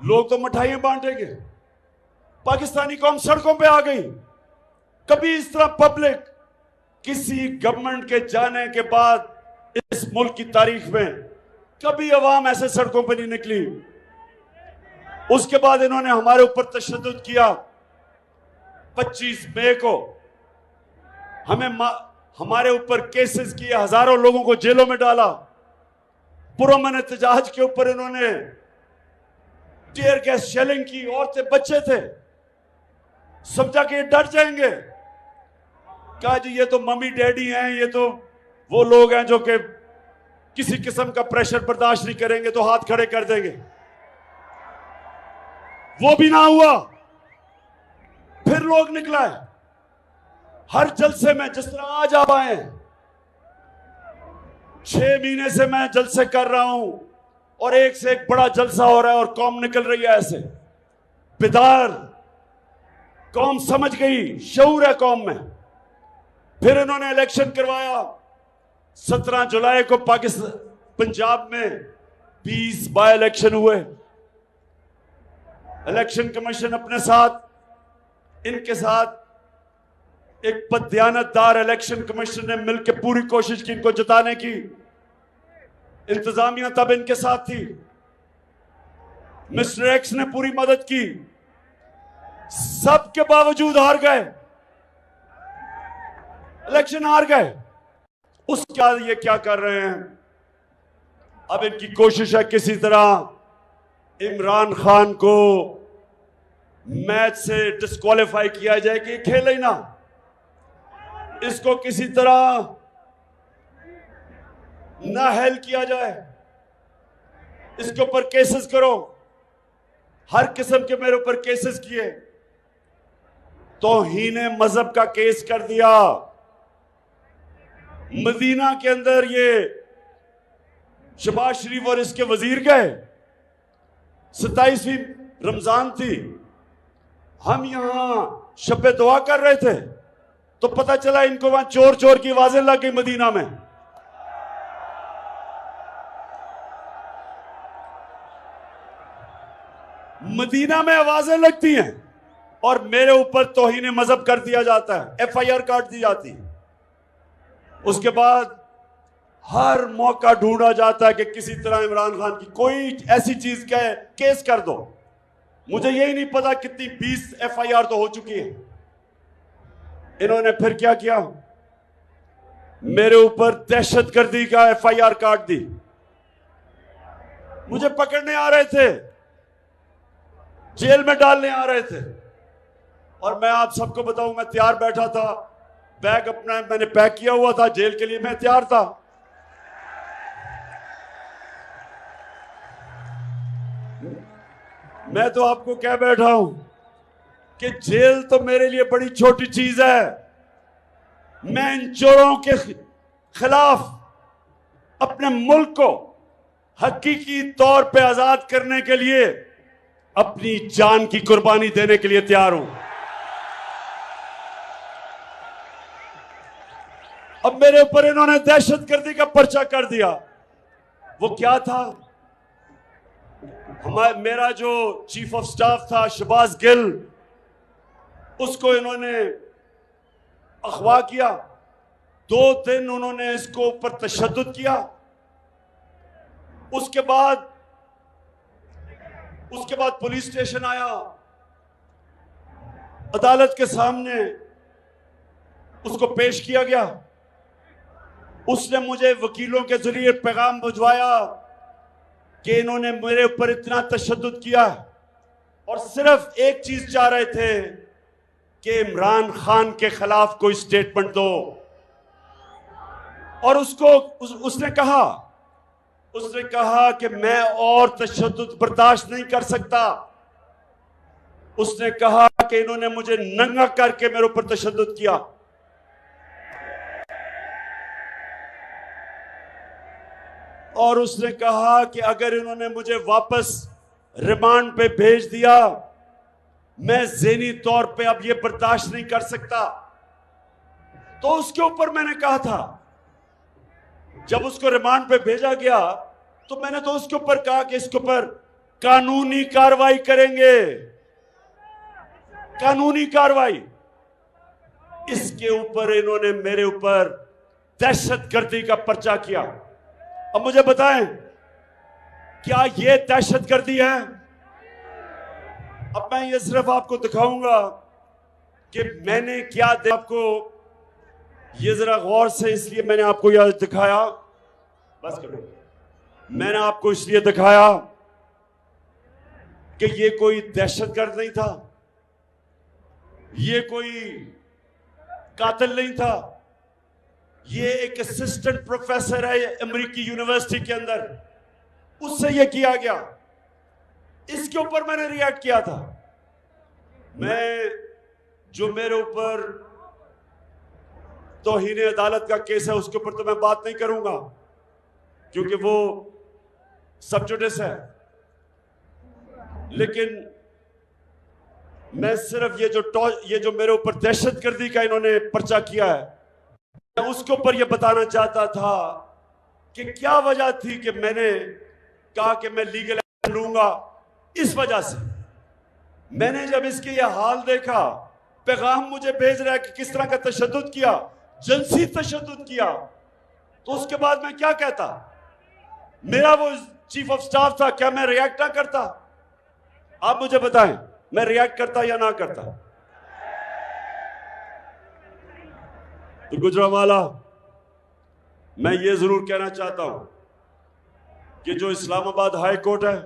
S1: लोग तो मिठाइयां बांटेंगे, पाकिस्तानी कौम सड़कों पे आ गई। कभी इस तरह पब्लिक किसी गवर्नमेंट के जाने के बाद इस मुल्क की तारीख में कभी अवाम ऐसे सड़कों पे नहीं निकली। उसके बाद इन्होंने हमारे ऊपर तशद्दुद किया। 25 मई को हमारे ऊपर केसेस किए, हजारों लोगों को जेलों में डाला। पुरअमन एहतजाज के ऊपर इन्होंने टीयर गैस शेलिंग की। औरतें बच्चे थे, समझा कि ये डर जाएंगे। कहा जी ये तो मम्मी डैडी हैं, ये तो वो लोग हैं जो कि किसी किस्म का प्रेशर बर्दाश्त नहीं करेंगे तो हाथ खड़े कर देंगे। वो भी ना हुआ। फिर लोग निकला है हर जलसे में, जिस तरह आज आप आए। 6 महीने से मैं जलसे कर रहा हूं और एक से एक बड़ा जलसा हो रहा है और कौम निकल रही है ऐसे बेदार। कौम समझ गई, शऊर है कौम में। फिर इन्होंने इलेक्शन करवाया। 17 जुलाई को पाकिस्तान पंजाब में 20 बाय इलेक्शन हुए। इलेक्शन कमीशन अपने साथ, इनके साथ एक बददियानतदार इलेक्शन कमीशन ने मिलकर पूरी कोशिश की इनको जिताने की। इंतजामिया तब इनके साथ थी। मिस्टर एक्स ने पूरी मदद की। सबके बावजूद हार गए, इलेक्शन हार गए। उसके बाद ये क्या कर रहे हैं, अब इनकी कोशिश है किसी तरह इमरान खान को मैच से डिस्क्वालीफाई किया जाए कि खेले ही ना। इसको किसी तरह नाअहल किया जाए, इसके ऊपर केसेस करो। हर किस्म के मेरे ऊपर केसेस किए। तौहीन मजहब का केस कर दिया। मदीना के अंदर ये शबाज शरीफ और इसके वजीर गए। 27वीं रमजान थी, हम यहां शब दुआ कर रहे थे तो पता चला इनको वहां चोर चोर की आवाजें लग गई। मदीना में आवाजें लगती हैं और मेरे ऊपर तौहीन मजहब कर दिया जाता है, FIR काट दी जाती है। उसके बाद हर मौका ढूंढा जाता है कि किसी तरह इमरान खान की कोई ऐसी चीज का केस कर दो। मुझे यही नहीं पता कितनी 20 FIR तो हो चुकी है। इन्होंने फिर क्या किया, मेरे ऊपर दहशतगर्दी का FIR काट दी। मुझे पकड़ने आ रहे थे, जेल में डालने आ रहे थे। और मैं आप सबको बताऊं, मैं तैयार बैठा था, बैग अपना मैंने पैक किया हुआ था, जेल के लिए मैं तैयार था। मैं तो आपको कह बैठा हूं कि जेल तो मेरे लिए बड़ी छोटी चीज है। मैं इन चोरों के खिलाफ अपने मुल्क को हकीकी तौर पे आजाद करने के लिए अपनी जान की कुर्बानी देने के लिए तैयार हूं। अब मेरे ऊपर इन्होंने दहशतगर्दी का पर्चा कर दिया। वो क्या था? मेरा जो चीफ ऑफ स्टाफ था शहबाज गिल, उसको इन्होंने अगवा किया। 2 दिन उन्होंने इसको ऊपर तशद्दुद किया। उसके बाद पुलिस स्टेशन आया, अदालत के सामने उसको पेश किया गया। उसने मुझे वकीलों के जरिए पैगाम भिजवाया कि इन्होंने मेरे ऊपर इतना तशद्दुद किया और सिर्फ एक चीज चाह रहे थे कि इमरान खान के खिलाफ कोई स्टेटमेंट दो। और उसने कहा कि मैं और तशद्दुद बर्दाश्त नहीं कर सकता। उसने कहा कि इन्होंने मुझे नंगा करके मेरे ऊपर तशद्दुद किया। और उसने कहा कि अगर इन्होंने मुझे वापस रिमांड पे भेज दिया, मैं ज़हनी तौर पे अब ये बर्दाश्त नहीं कर सकता। तो उसके ऊपर मैंने कहा था, जब उसको रिमांड पे भेजा गया तो मैंने तो उसके ऊपर कहा कि इसके ऊपर कानूनी कार्रवाई करेंगे, कानूनी कार्रवाई। इसके ऊपर इन्होंने मेरे ऊपर दहशतगर्दी का पर्चा किया। अब मुझे बताएं, क्या यह दहशतगर्दी है? अब मैं ये सिर्फ आपको दिखाऊंगा कि मैंने क्या आपको ये जरा गौर से, इसलिए मैंने आपको यह दिखाया। बस करो। मैंने आपको इसलिए दिखाया कि ये कोई दहशतगर्द नहीं था, ये कोई कातिल नहीं था, ये एक असिस्टेंट प्रोफेसर है अमेरिकी यूनिवर्सिटी के अंदर, उससे ये किया गया। इसके ऊपर मैंने रिएक्ट किया था। जो मेरे ऊपर तौहीन अदालत का केस है उसके ऊपर तो मैं बात नहीं करूंगा, क्योंकि वो सब जुडिस है। लेकिन मैं सिर्फ ये जो मेरे ऊपर दहशतगर्दी का इन्होंने पर्चा किया है, मैं उसके ऊपर ये बताना चाहता था कि क्या वजह थी कि मैंने कहा कि मैं लीगल एक्शन लूंगा। इस वजह से मैंने जब इसके ये हाल देखा, पैगाम मुझे भेज रहा है कि किस तरह का तशद्दुद किया, जिनसी तशद्दुद किया, तो उसके बाद मैं क्या कहता? मेरा वो चीफ ऑफ स्टाफ था, क्या मैं रिएक्ट ना करता? आप मुझे बताएं, मैं रिएक्ट करता या ना करता? तो गुजरावाला, मैं ये जरूर कहना चाहता हूं कि जो इस्लामाबाद हाई कोर्ट है,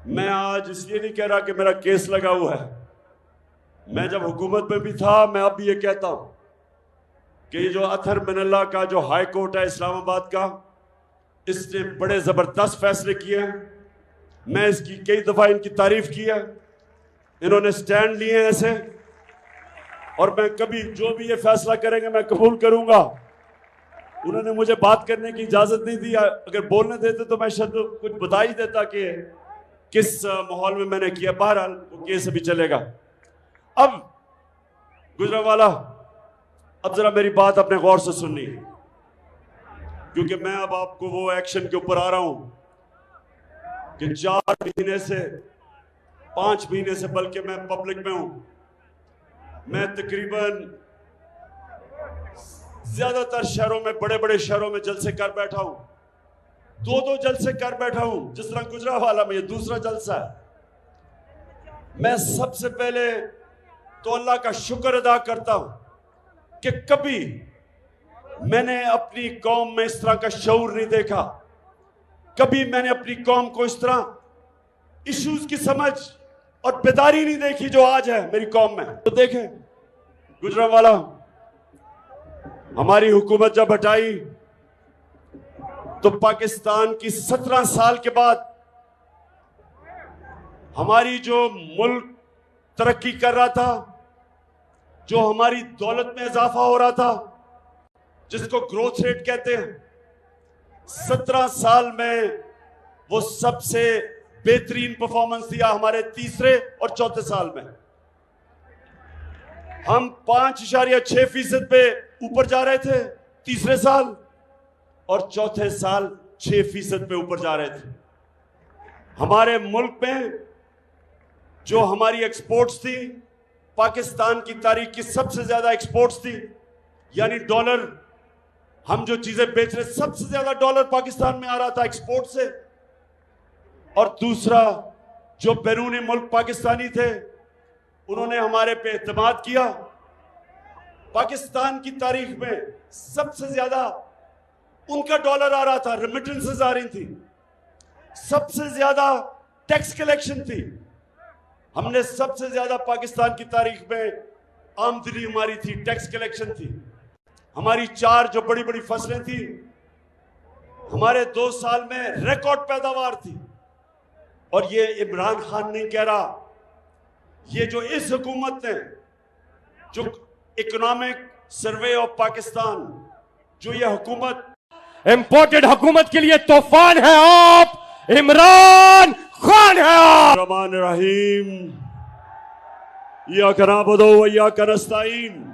S1: मैं आज इसलिए नहीं कह रहा कि मेरा केस लगा हुआ है। मैं जब हुकूमत में भी था, मैं अब भी ये कहता हूं कि ये जो अथर मिनल्ला का जो हाई कोर्ट है इस्लामाबाद का, इसने बड़े जबरदस्त फैसले किए हैं। मैं इसकी कई दफा इनकी तारीफ की है। इन्होंने स्टैंड लिए हैं ऐसे, और मैं कभी जो भी ये फैसला करेंगे मैं कबूल करूंगा। उन्होंने मुझे बात करने की इजाजत नहीं दी, अगर बोलने देते तो मैं शायद कुछ बता ही देता कि किस माहौल में मैंने किया। बहरहाल वो केस अभी चलेगा। अब गुजरावाला, अब जरा मेरी बात अपने गौर से सुननी, क्योंकि मैं अब आपको वो एक्शन के ऊपर आ रहा हूं कि 4 महीने से 5 महीने से बल्कि मैं पब्लिक में हूं। मैं तकरीबन ज्यादातर शहरों में, बड़े बड़े शहरों में जलसे कर बैठा हूं, 2-2 जलसे कर बैठा हूं। जिस तरह गुजरावाला में ये दूसरा जलसा है। मैं सबसे पहले तो अल्लाह का शुक्र अदा करता हूं कि कभी मैंने अपनी कौम में इस तरह का शऊर नहीं देखा। कभी मैंने अपनी कौम को इस तरह इश्यूज की समझ और बेदारी नहीं देखी जो आज है मेरी कौम में। तो देखें गुजरावाला, हमारी हुकूमत जब हटाई तो पाकिस्तान की 17 साल के बाद हमारी जो मुल्क तरक्की कर रहा था, जो हमारी दौलत में इजाफा हो रहा था, जिसको ग्रोथ रेट कहते हैं, 17 साल में वो सबसे बेहतरीन परफॉर्मेंस दिया हमारे तीसरे और चौथे साल में। हम 5.6% पे ऊपर जा रहे थे तीसरे साल, और चौथे साल 6% पे ऊपर जा रहे थे। हमारे मुल्क में जो हमारी एक्सपोर्ट्स थी, पाकिस्तान की तारीख की सबसे ज्यादा एक्सपोर्ट्स थी, यानी डॉलर, हम जो चीजें बेच रहे, सबसे ज्यादा डॉलर पाकिस्तान में आ रहा था एक्सपोर्ट से। और दूसरा, जो बैरूनी मुल्क पाकिस्तानी थे, उन्होंने हमारे पे एतमाद किया। पाकिस्तान की तारीख में सबसे ज्यादा उनका डॉलर आ रहा था, रेमिटेंसेस आ रही थी, सबसे ज्यादा टैक्स कलेक्शन थी। हमने सबसे ज्यादा पाकिस्तान की तारीख में आमदनी हमारी थी, टैक्स कलेक्शन थी। हमारी 4 जो बड़ी बड़ी फसलें थी, हमारे 2 साल में रिकॉर्ड पैदावार थी। और ये इमरान खान नहीं कह रहा, ये जो इस हुकूमत ने, जो इकोनॉमिक सर्वे ऑफ पाकिस्तान, जो ये हुकूमत,
S2: इंपोर्टेड हुकूमत के लिए तूफान है आप, इमरान खान है आप।
S1: रहमान रहीम, इय्याका नअबुदु व इय्याका नस्तईन।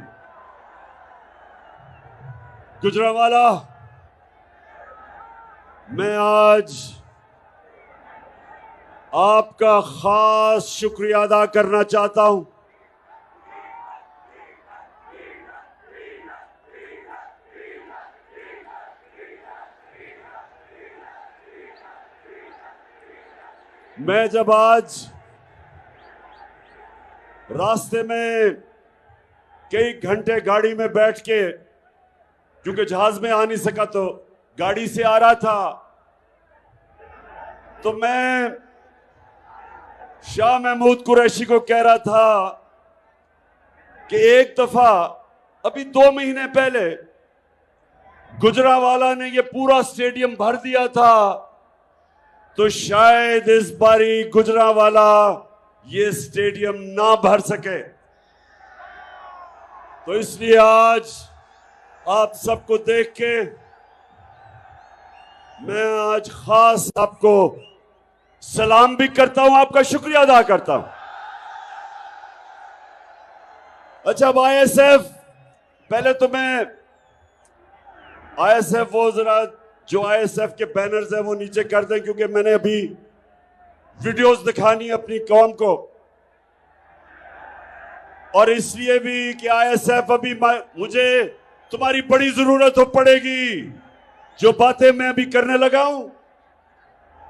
S1: गुजरांवाला, मैं आज आपका खास शुक्रिया अदा करना चाहता हूं। मैं जब आज रास्ते में कई घंटे गाड़ी में बैठ के, क्योंकि जहाज में आ नहीं सका तो गाड़ी से आ रहा था, तो मैं शाह महमूद कुरैशी को कह रहा था कि एक दफा अभी 2 महीने पहले गुजरांवाला ने ये पूरा स्टेडियम भर दिया था, तो शायद इस बारी गुजरांवाला ये स्टेडियम ना भर सके। तो इसलिए आज आप सबको देख के मैं आज खास आपको सलाम भी करता हूं, आपका शुक्रिया अदा करता हूं। अच्छा, अब आईएसएफ, पहले तो मैं आईएसएफ, वो जरा जो आईएसएफ के बैनर्स हैं वो नीचे कर दें, क्योंकि मैंने अभी वीडियोस दिखानी है अपनी कौम को, और इसलिए भी कि आईएसएफ अभी मुझे तुम्हारी बड़ी जरूरत हो पड़ेगी। जो बातें मैं अभी करने लगा हूं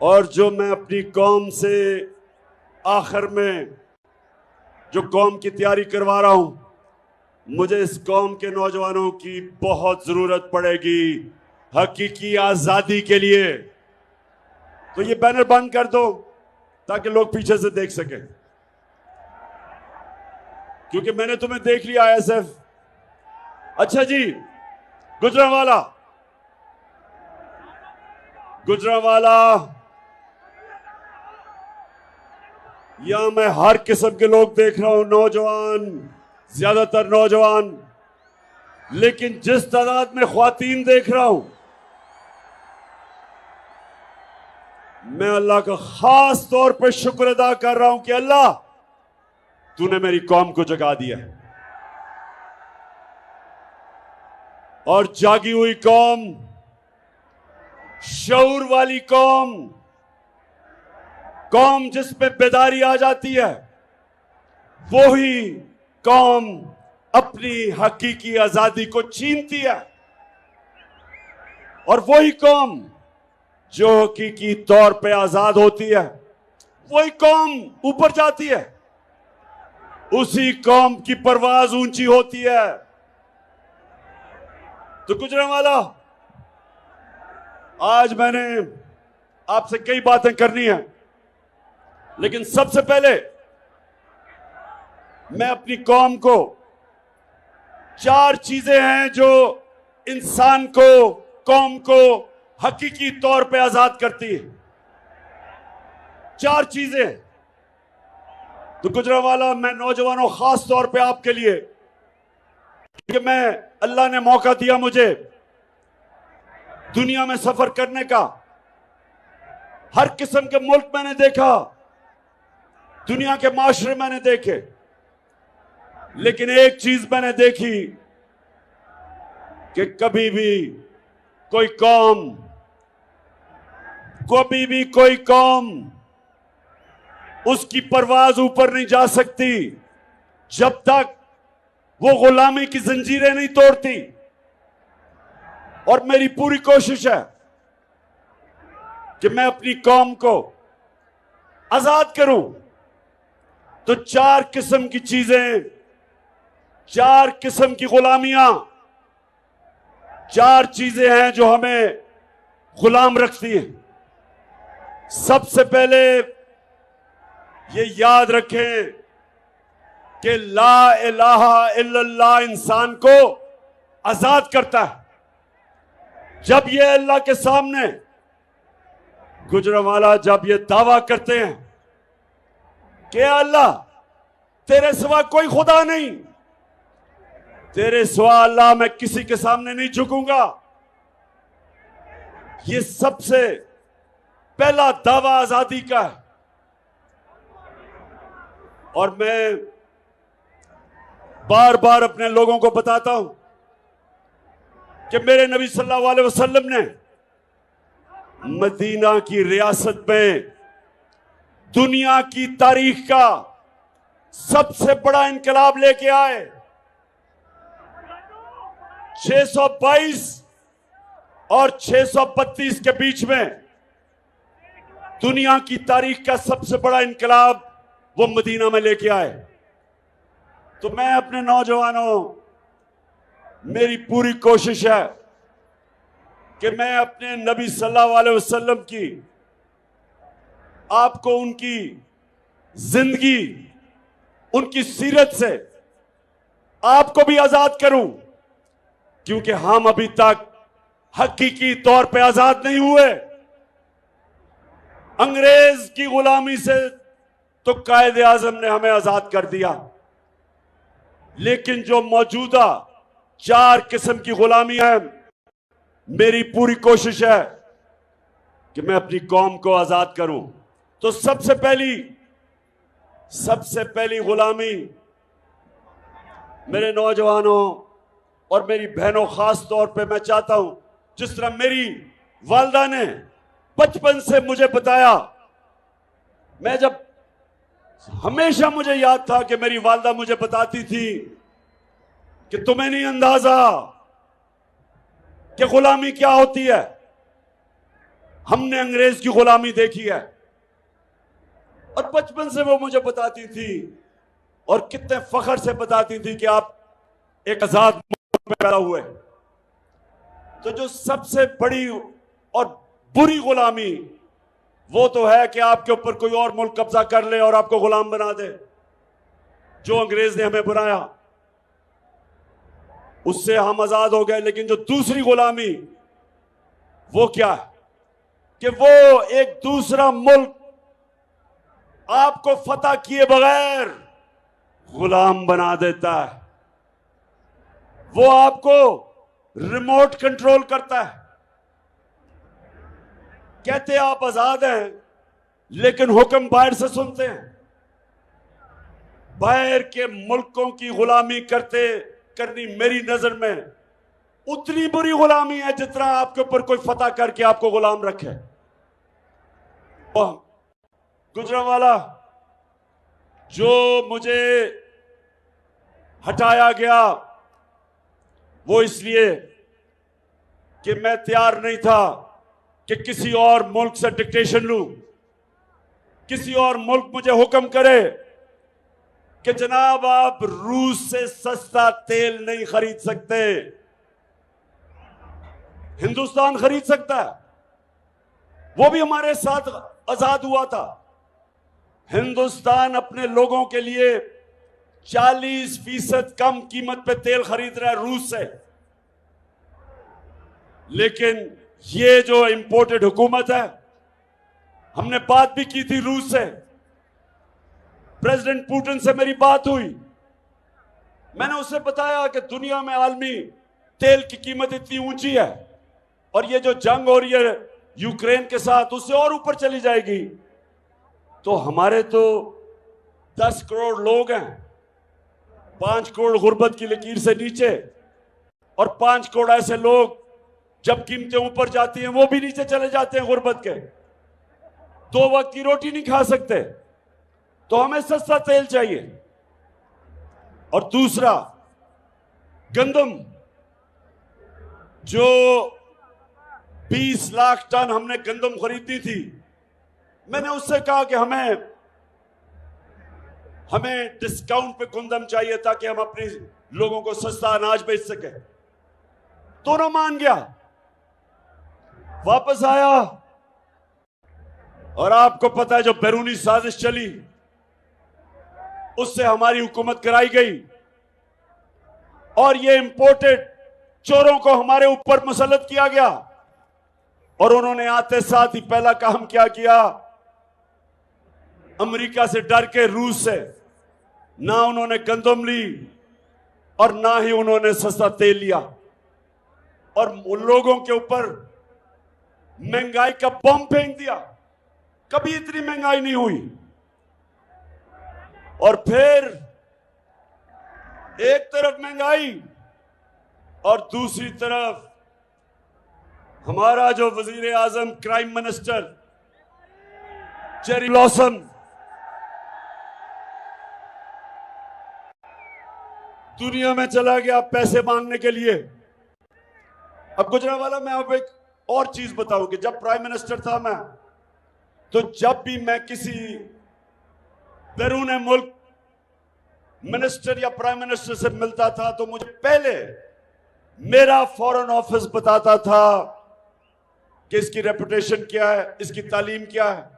S1: और जो मैं अपनी कौम से आखिर में जो कौम की तैयारी करवा रहा हूं, मुझे इस कौम के नौजवानों की बहुत जरूरत पड़ेगी हकीकी आजादी के लिए। तो ये बैनर बंद कर दो ताकि लोग पीछे से देख सकें, क्योंकि मैंने तुम्हें देख लिया आईएसएफ। अच्छा जी, गुजरांवाला, गुजरांवाला, यहां मैं हर किस्म के लोग देख रहा हूं, नौजवान, ज्यादातर नौजवान, लेकिन जिस तादाद में ख्वातीन देख रहा हूं, मैं अल्लाह का खास तौर पर शुक्र अदा कर रहा हूं कि अल्लाह तूने मेरी कौम को जगा दिया। और जागी हुई कौम, शऊर वाली कौम, कौम जिसमें बेदारी आ जाती है, वो ही कौम अपनी हकीकी आजादी को छीनती है। और वही कौम जो हकीकी तौर पे आजाद होती है, वही कौम ऊपर जाती है, उसी कौम की परवाज ऊंची होती है। तो गुजरांवाला, आज मैंने आपसे कई बातें करनी है, लेकिन सबसे पहले मैं अपनी कौम को 4 चीजें हैं जो इंसान को, कौम को हकीकी तौर पे आजाद करती है। 4 चीजें। तो गुजरांवाला, मैं नौजवानों, खास तौर पे आपके लिए, क्योंकि मैं, अल्लाह ने मौका दिया मुझे दुनिया में सफर करने का, हर किस्म के मुल्क मैंने देखा, दुनिया के माशरे मैंने देखे, लेकिन एक चीज मैंने देखी कि कभी भी कोई कौम कभी भी कोई कौम उसकी परवाज ऊपर नहीं जा सकती जब तक वो गुलामी की जंजीरें नहीं तोड़ती। और मेरी पूरी कोशिश है कि मैं अपनी कौम को आजाद करूं। तो 4 किस्म की चीजें, 4 किस्म की गुलामियां, 4 चीजें हैं जो हमें गुलाम रखती हैं। सबसे पहले ये याद रखें कि ला इलाहा इल्लल्लाह इंसान को आजाद करता है। जब ये अल्लाह के सामने गुजरांवाला जब ये दावा करते हैं कि अल्लाह तेरे सिवा कोई खुदा नहीं, तेरे सिवा अल्लाह मैं किसी के सामने नहीं झुकूंगा, ये सबसे पहला दावा आजादी का है। और मैं बार बार अपने लोगों को बताता हूं कि मेरे नबी सल्लल्लाहु अलैहि वसल्लम ने मदीना की रियासत में दुनिया की तारीख का सबसे बड़ा इनकलाब लेके आए। 622 और 632 के बीच में दुनिया की तारीख का सबसे बड़ा इनकलाब वो मदीना में लेके आए। तो मैं अपने नौजवानों, मेरी पूरी कोशिश है कि मैं अपने नबी सल्लल्लाहु अलैहि वसल्लम की, आपको उनकी जिंदगी, उनकी सीरत से आपको भी आजाद करूं, क्योंकि हम अभी तक हकीकी तौर पे आजाद नहीं हुए। अंग्रेज की गुलामी से तो कायदे आजम ने हमें आजाद कर दिया, लेकिन जो मौजूदा 4 किस्म की गुलामी है, मेरी पूरी कोशिश है कि मैं अपनी कौम को आजाद करूं। तो सबसे पहली गुलामी, मेरे नौजवानों और मेरी बहनों, खास तौर पे मैं चाहता हूं, जिस तरह मेरी वालिदा ने बचपन से मुझे बताया, मैं जब हमेशा मुझे याद था कि मेरी वालिदा मुझे बताती थी कि तुम्हें नहीं अंदाजा कि गुलामी क्या होती है। हमने अंग्रेज की गुलामी देखी है और बचपन से वो मुझे बताती थी और कितने फख्र से बताती थी कि आप एक आजाद मुल्क में पैदा हुए। तो जो सबसे बड़ी और बुरी गुलामी वो तो है कि आपके ऊपर कोई और मुल्क कब्जा कर ले और आपको गुलाम बना दे, जो अंग्रेज ने हमें बनाया। उससे हम आजाद हो गए। लेकिन जो दूसरी गुलामी वो क्या है कि वो एक दूसरा मुल्क आपको फतह किए बगैर गुलाम बना देता है। वो आपको रिमोट कंट्रोल करता है। कहते आप आजाद हैं, लेकिन हुक्म बाहर से सुनते हैं। बाहर के मुल्कों की गुलामी करनी मेरी नजर में उतनी बुरी गुलामी है जितना आपके ऊपर कोई फतह करके आपको गुलाम रखे। गुजरांवाला, जो मुझे हटाया गया वो इसलिए कि मैं तैयार नहीं था कि किसी और मुल्क से डिक्टेशन लूं, किसी और मुल्क मुझे हुक्म करे कि जनाब आप रूस से सस्ता तेल नहीं खरीद सकते, हिंदुस्तान खरीद सकता है। वो भी हमारे साथ आजाद हुआ था। हिंदुस्तान अपने लोगों के लिए 40% कम कीमत पे तेल खरीद रहा है रूस से। लेकिन ये जो इंपोर्टेड हुकूमत है, हमने बात भी की थी रूस से। प्रेसिडेंट पुतिन से मेरी बात हुई। मैंने उससे बताया कि दुनिया में आलमी तेल की कीमत इतनी ऊंची है और ये जो जंग हो रही है यूक्रेन के साथ, उससे और ऊपर चली जाएगी। तो हमारे तो 10 करोड़ लोग हैं, 5 करोड़ गुर्बत की लकीर से नीचे, और 5 करोड़ ऐसे लोग जब कीमतें ऊपर जाती हैं वो भी नीचे चले जाते हैं गुर्बत के। 2 वक्त की रोटी नहीं खा सकते, तो हमें सस्ता तेल चाहिए। और दूसरा, गंदम, जो 20 लाख टन हमने गंदम खरीदी थी, मैंने उससे कहा कि हमें डिस्काउंट पे गंदम चाहिए ताकि हम अपने लोगों को सस्ता अनाज बेच सके। दोनों मान गया, वापस आया, और आपको पता है जो बैरूनी साजिश चली उससे हमारी हुकूमत कराई गई, और ये इंपोर्टेड चोरों को हमारे ऊपर मुसल्लत किया गया। और उन्होंने आते साथ ही पहला काम क्या किया, अमेरिका से डर के, रूस से, ना उन्होंने गंदम ली और ना ही उन्होंने सस्ता तेल लिया, और उन लोगों के ऊपर महंगाई का बम फेंक दिया। कभी इतनी महंगाई नहीं हुई। और फिर एक तरफ महंगाई और दूसरी तरफ हमारा जो वजीर आजम, क्राइम मिनिस्टर जेरी ब्लॉसम, दुनिया में चला गया पैसे मांगने के लिए। अब गुजरावाला, मैं अब एक और चीज बताऊं कि जब प्राइम मिनिस्टर था मैं, तो जब भी मैं किसी बैरून मुल्क मिनिस्टर या प्राइम मिनिस्टर से मिलता था, तो मुझे पहले मेरा फॉरेन ऑफिस बताता था कि इसकी रेपुटेशन क्या है, इसकी तालीम क्या है,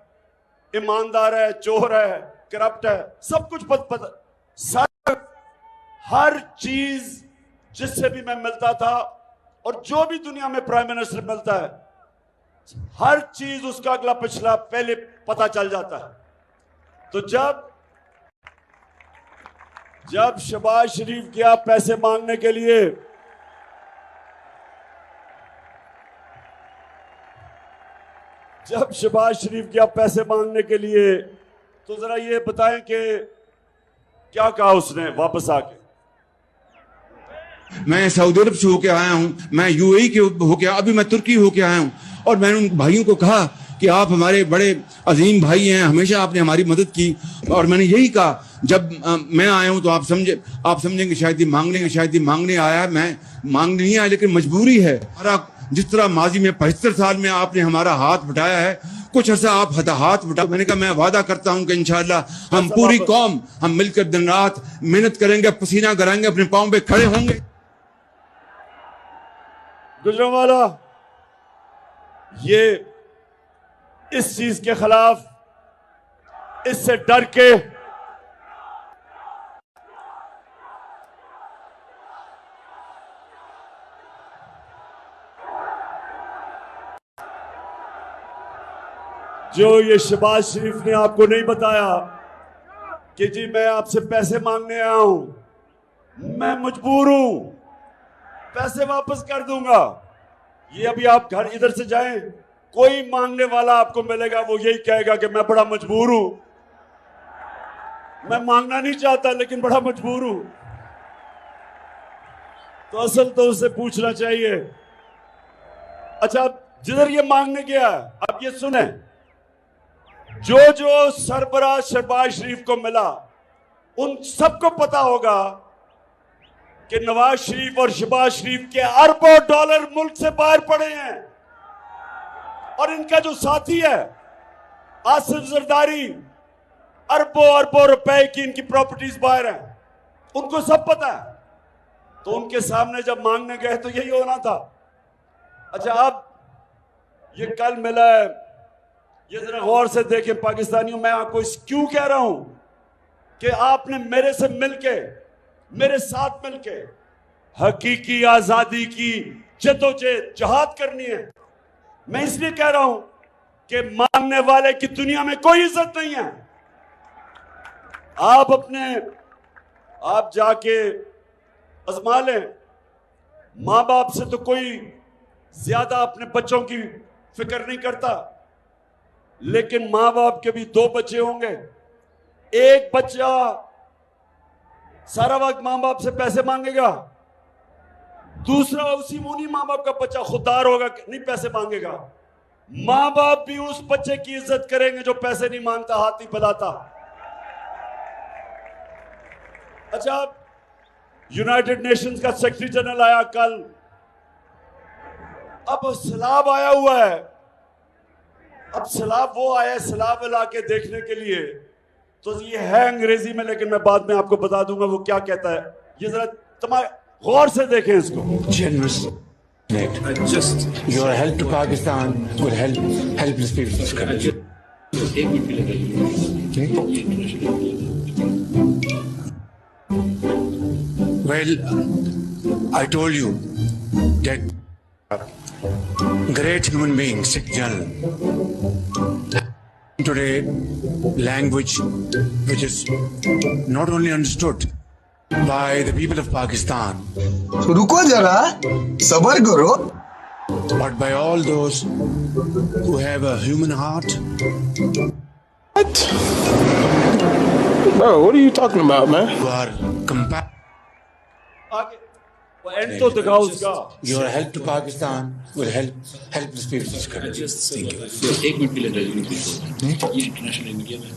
S1: ईमानदार है, चोर है, करप्ट है, सब कुछ पता, सारा हर चीज जिससे भी मैं मिलता था, और जो भी दुनिया में प्राइम मिनिस्टर मिलता है, हर चीज उसका अगला पिछला पहले पता चल जाता है। तो जब शहबाज शरीफ गया पैसे मांगने के लिए, जब शहबाज शरीफ गया पैसे मांगने के लिए, तो जरा ये बताएं कि क्या कहा उसने वापस आके।
S3: मैं सऊदी अरब से होके आया हूँ, मैं यूएई के होके, अभी मैं तुर्की होके आया हूँ, और मैंने उन भाइयों को कहा कि आप हमारे बड़े अजीम भाई हैं, हमेशा आपने हमारी मदद की। और मैंने यही कहा, जब मैं आया हूँ तो आप समझेंगे शायद ये मांगने के, शायद ये मांगने आया है, मैं मांगने नहीं आया, लेकिन मजबूरी है। जिस तरह माजी में 75 साल में आपने हमारा हाथ बटाया है, कुछ अर्सा आप हाथ बटा। मैंने कहा मैं वादा करता हूं कि इंशाअल्लाह हम पूरी कौम हम मिलकर दिन रात मेहनत करेंगे, पसीना कराएंगे, अपने पांव पे खड़े होंगे।
S1: गुजरांवाला, ये इस चीज के खिलाफ, इससे डर के जो ये शहबाज शरीफ ने आपको नहीं बताया कि जी मैं आपसे पैसे मांगने आया हूं, मैं मजबूर हूं, पैसे वापस कर दूंगा। ये अभी आप घर इधर से जाएं, कोई मांगने वाला आपको मिलेगा, वो यही कहेगा कि मैं बड़ा मजबूर हूं, मैं मांगना नहीं चाहता लेकिन बड़ा मजबूर हूं। तो असल तो उससे पूछना चाहिए। अच्छा, जिधर ये मांगने गया, अब ये सुने, जो जो सरबराह शहबाज शरीफ को मिला, उन सबको पता होगा कि नवाज शरीफ और शहबाज शरीफ के अरबों डॉलर मुल्क से बाहर पड़े हैं, और इनका जो साथी है आसिफ जरदारी, अरबों अरबों रुपए की इनकी प्रॉपर्टीज बाहर हैं, उनको सब पता है। तो उनके सामने जब मांगने गए तो यही होना था। अच्छा, अब ये कल मिला है, ये जरा गौर से देखें पाकिस्तानियों, मैं आपको क्यों कह रहा हूं कि आपने मेरे से मिलके, मेरे साथ मिलके हकीकी आजादी की जद्दोजहद जहाद करनी है। मैं इसलिए कह रहा हूं कि मांगने वाले की दुनिया में कोई इज्जत नहीं है। आप जाके आजमा लें, मां बाप से तो कोई ज्यादा अपने बच्चों की फिक्र नहीं करता, लेकिन मां बाप के भी 2 बच्चे होंगे। एक बच्चा सारा वक्त मां बाप से पैसे मांगेगा, दूसरा उसी मुनी मां बाप का बच्चा खुददार होगा, नहीं पैसे मांगेगा। मां बाप भी उस बच्चे की इज्जत करेंगे जो पैसे नहीं मांगता, हाथ नहीं फैलाता। अच्छा, यूनाइटेड नेशंस का सेक्रेटरी जनरल आया कल, अब सैलाब आया हुआ है। अब सैलाब वो आया सैलाब इलाके देखने के लिए, तो ये है अंग्रेजी में, लेकिन मैं बाद में आपको बता दूंगा वो क्या कहता है। ये जरा तमाम गौर से देखें इसको।
S3: Generous. Your help to Pakistan will help helpless people.
S5: एक मिनट के लिए ये international
S3: Well, I told you that great human being, Sikh General, today language which is not only understood by the people of Pakistan,
S7: रुको जरा, सबर करो,
S3: but by all those who have a human heart,
S4: What? Bro, what are you talking about, man?
S3: who are compassionate.
S1: आगे वो and तो दिखाओ उसका।
S3: Your help to Pakistan will help helpless people.
S5: एक मिनट के लिए ये इंटरनेशनल मीडिया में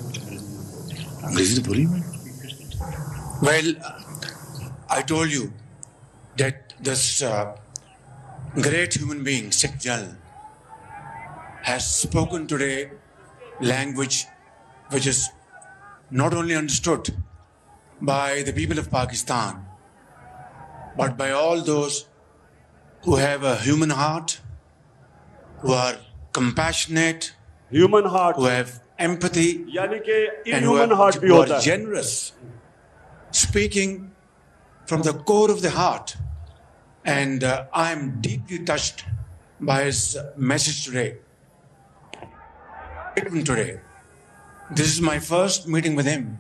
S3: अंग्रेजी तो बोली मैं। Well, I told you that this great human being, Sikh General, has spoken today language which is not only understood by the people of Pakistan, but by all those who have a human heart, who are compassionate,
S1: human heart
S3: who have empathy,
S1: यानी कि
S3: and who
S1: inhuman heart भी
S3: who
S1: होता
S3: are
S1: है।
S3: generous, speaking from the core of the heart. And I am deeply touched by his message today. Today, this is my first meeting with him,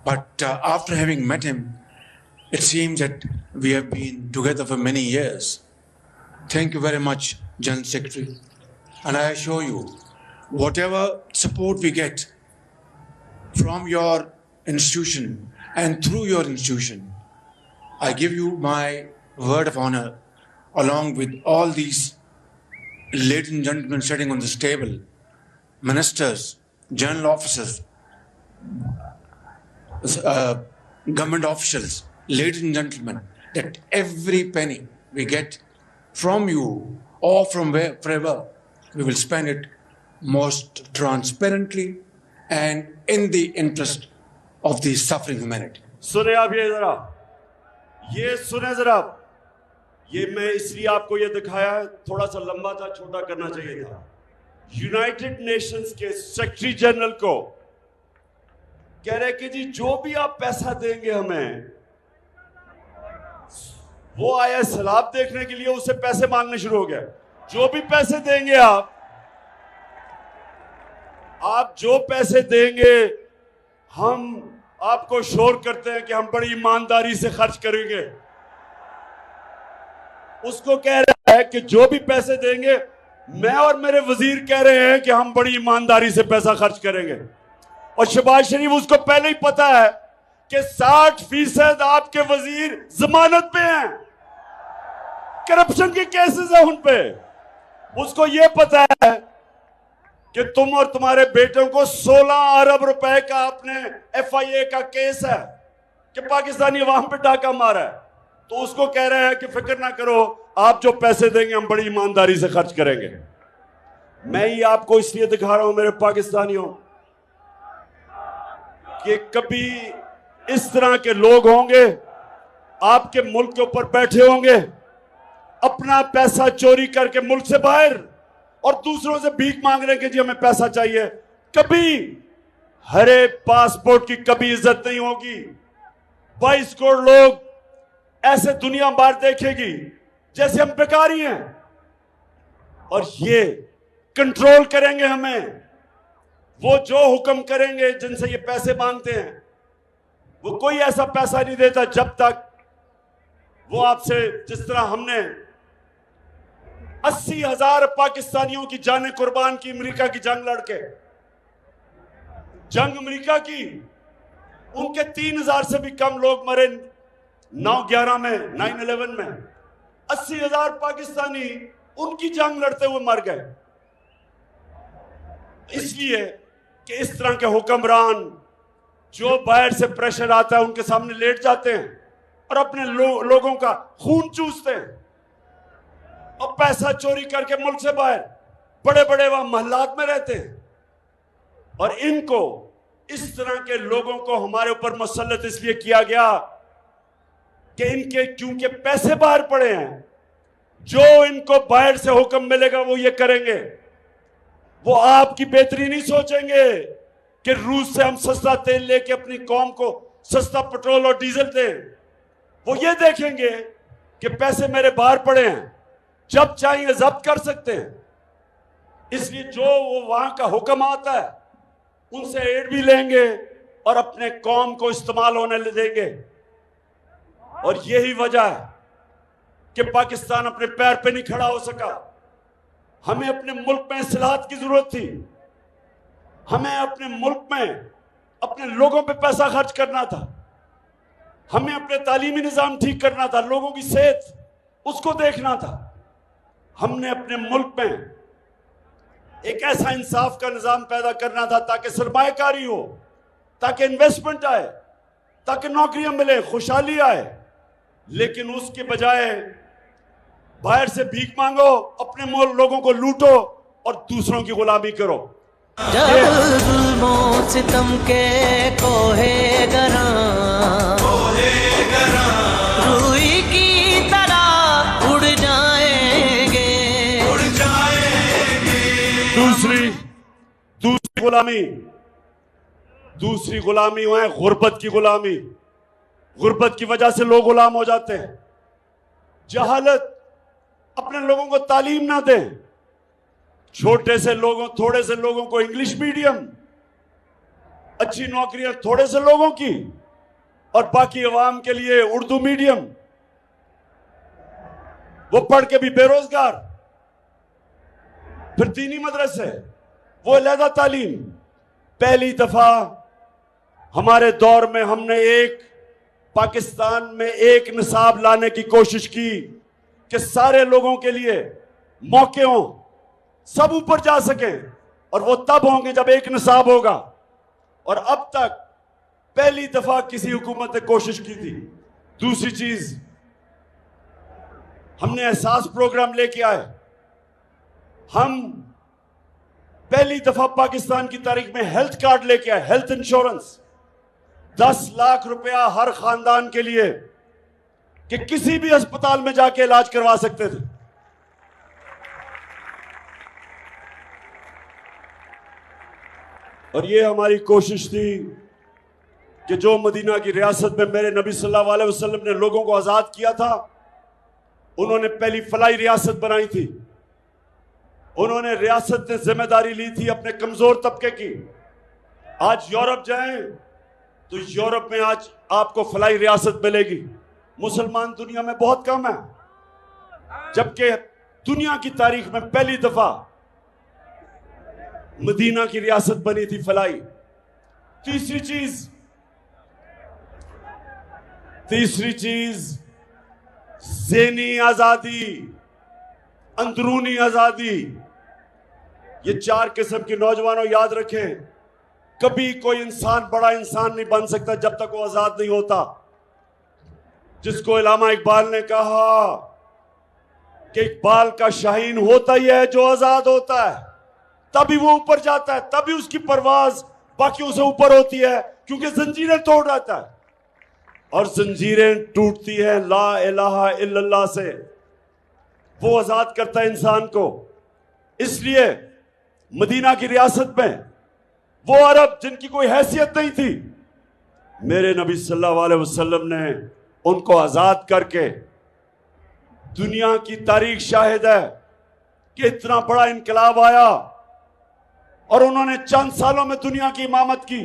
S3: but after having met him, it seems that we have been together for many years. Thank you very much, General Secretary. And I assure you, whatever support we get from your institution and through your institution, I give you my word of honor, along with all these ladies and gentlemen sitting on this table, ministers, general officers, government officials, ladies and gentlemen, that every penny we get from you or from wherever, we will spend it most transparently and in the interest of the suffering humanity.
S1: सुने आप ये सुने जरा, ये मैं इसलिए आपको ये दिखाया है, थोड़ा सा लंबा था, छोटा करना चाहिए था। यूनाइटेड नेशंस के सेक्रेटरी जनरल को कह रहे कि जी जो भी आप पैसा देंगे हमें, वो आया सैलाब देखने के लिए, उससे पैसे मांगने शुरू हो गए। जो भी पैसे देंगे आप जो पैसे देंगे, हम आपको शोर करते हैं कि हम बड़ी ईमानदारी से खर्च करेंगे। उसको कह रहा है कि जो भी पैसे देंगे, मैं और मेरे वजीर कह रहे हैं कि हम बड़ी ईमानदारी से पैसा खर्च करेंगे। और शहबाज शरीफ उसको पहले ही पता है कि 60% आपके वजीर जमानत पे हैं, करप्शन के केसेस हैं उन पे। उसको यह पता है कि तुम और तुम्हारे बेटों को 16 अरब रुपए का अपने FIA का केस है कि पाकिस्तानी अवाम पे डाका मारा है। तो उसको कह रहे हैं कि फिक्र ना करो, आप जो पैसे देंगे हम बड़ी ईमानदारी से खर्च करेंगे। मैं ही आपको इसलिए दिखा रहा हूं मेरे पाकिस्तानियों कि कभी इस तरह के लोग होंगे आपके मुल्क के ऊपर बैठे होंगे, अपना पैसा चोरी करके मुल्क से बाहर, और दूसरों से भीख मांग रहे हैं कि जी हमें पैसा चाहिए। कभी हरे पासपोर्ट की कभी इज्जत नहीं होगी। 22 करोड़ लोग ऐसे दुनिया भर देखेगी जैसे हम बेकारी हैं, और ये कंट्रोल करेंगे हमें। वो जो हुक्म करेंगे, जिनसे ये पैसे मांगते हैं, वो कोई ऐसा पैसा नहीं देता जब तक वो आपसे, जिस तरह हमने 80,000 पाकिस्तानियों की जानें कुर्बान की अमेरिका की जंग लड़के, जंग अमेरिका की, उनके 3,000 से भी कम लोग मरे 9/11 में, 9/11 में। 80,000 पाकिस्तानी उनकी जंग लड़ते हुए मर गए। इसलिए कि इस तरह के हुक्मरान जो बाहर से प्रेशर आता है उनके सामने लेट जाते हैं और अपने लोगों का खून चूसते हैं और पैसा चोरी करके मुल्क से बाहर बड़े बड़े वहां महल्लात में रहते हैं। और इनको, इस तरह के लोगों को हमारे ऊपर मुसल्लत इसलिए किया गया कि इनके क्योंकि पैसे बाहर पड़े हैं, जो इनको बाहर से हुक्म मिलेगा वो ये करेंगे। वो आपकी बेहतरी नहीं सोचेंगे कि रूस से हम सस्ता तेल लेके अपनी कौम को सस्ता पेट्रोल और डीजल दें। वो ये देखेंगे कि पैसे मेरे बाहर पड़े हैं, जब चाहेंगे जब्त कर सकते हैं। इसलिए जो वो वहां का हुक्म आता है उनसे एड भी लेंगे और अपने कौम को इस्तेमाल होने देंगे। और यही वजह है कि पाकिस्तान अपने पैर पे नहीं खड़ा हो सका। हमें अपने मुल्क में इस्लाहत की जरूरत थी। हमें अपने मुल्क में अपने लोगों पे पैसा खर्च करना था। हमें अपने तालीमी निज़ाम ठीक करना था, लोगों की सेहत उसको देखना था। हमने अपने मुल्क में एक ऐसा इंसाफ का निज़ाम पैदा करना था ताकि सरमायाकारी हो, ताकि इन्वेस्टमेंट आए, ताकि नौकरियां मिले, खुशहाली आए। लेकिन उसके बजाय बाहर से भीख मांगो, अपने लोगों को लूटो और दूसरों की गुलामी करो।
S6: जब जुल्मों सितम के कोहे गरा रूई की तरह उड़ जाएंगे।
S1: दूसरी गुलामी है गुर्बत की गुलामी। गुर्बत की वजह से लोग गुलाम हो जाते हैं। जहालत, अपने लोगों को तालीम ना दें। थोड़े से लोगों को इंग्लिश मीडियम, अच्छी नौकरियां थोड़े से लोगों की, और बाकी अवाम के लिए उर्दू मीडियम। वो पढ़ के भी बेरोजगार। फिर दीनी मदरसे, वो अलहदा तालीम। पहली दफा हमारे दौर में हमने पाकिस्तान में एक निसाब लाने की कोशिश की कि सारे लोगों के लिए मौके हों, सब ऊपर जा सकें। और वो तब होंगे जब एक निसाब होगा। और अब तक पहली दफा किसी हुकूमत ने कोशिश की थी। दूसरी चीज, हमने एहसास प्रोग्राम लेके आए। हम पहली दफा पाकिस्तान की तारीख में हेल्थ कार्ड लेके आए, हेल्थ इंश्योरेंस। 10 लाख रुपया हर खानदान के लिए कि किसी भी अस्पताल में जाके इलाज करवा सकते थे। और ये हमारी कोशिश थी कि जो मदीना की रियासत में मेरे नबी सल्लल्लाहु अलैहि वसल्लम ने लोगों को आजाद किया था, उन्होंने पहली फलाई रियासत बनाई थी। उन्होंने रियासत ने जिम्मेदारी ली थी अपने कमजोर तबके की। आज यूरोप जाएं तो यूरोप में आज आपको फलाई रियासत मिलेगी। मुसलमान दुनिया में बहुत कम है, जबकि दुनिया की तारीख में पहली दफा मदीना की रियासत बनी थी फलाई। तीसरी चीज ज़हनी आजादी, अंदरूनी आजादी। ये 4 किस्म के नौजवानों याद रखें, कभी कोई इंसान बड़ा इंसान नहीं बन सकता जब तक वो आजाद नहीं होता। जिसको इलामा इकबाल ने कहा कि इकबाल का शाहीन होता ही है जो आजाद होता है, तभी वो ऊपर जाता है, तभी उसकी परवाज बाकी उसे ऊपर होती है, क्योंकि जंजीरें तोड़ रहता है। और जंजीरें टूटती है ला इलाहा इल्लल्लाह से। वो आजाद करता है इंसान को। इसलिए मदीना की रियासत में वो अरब जिनकी कोई हैसियत नहीं थी, मेरे नबी सल्लल्लाहु अलैहि वसल्लम ने उनको आजाद करके, दुनिया की तारीख शाहिद है कि इतना बड़ा इनकलाब आया और उन्होंने चंद सालों में दुनिया की इमामत की।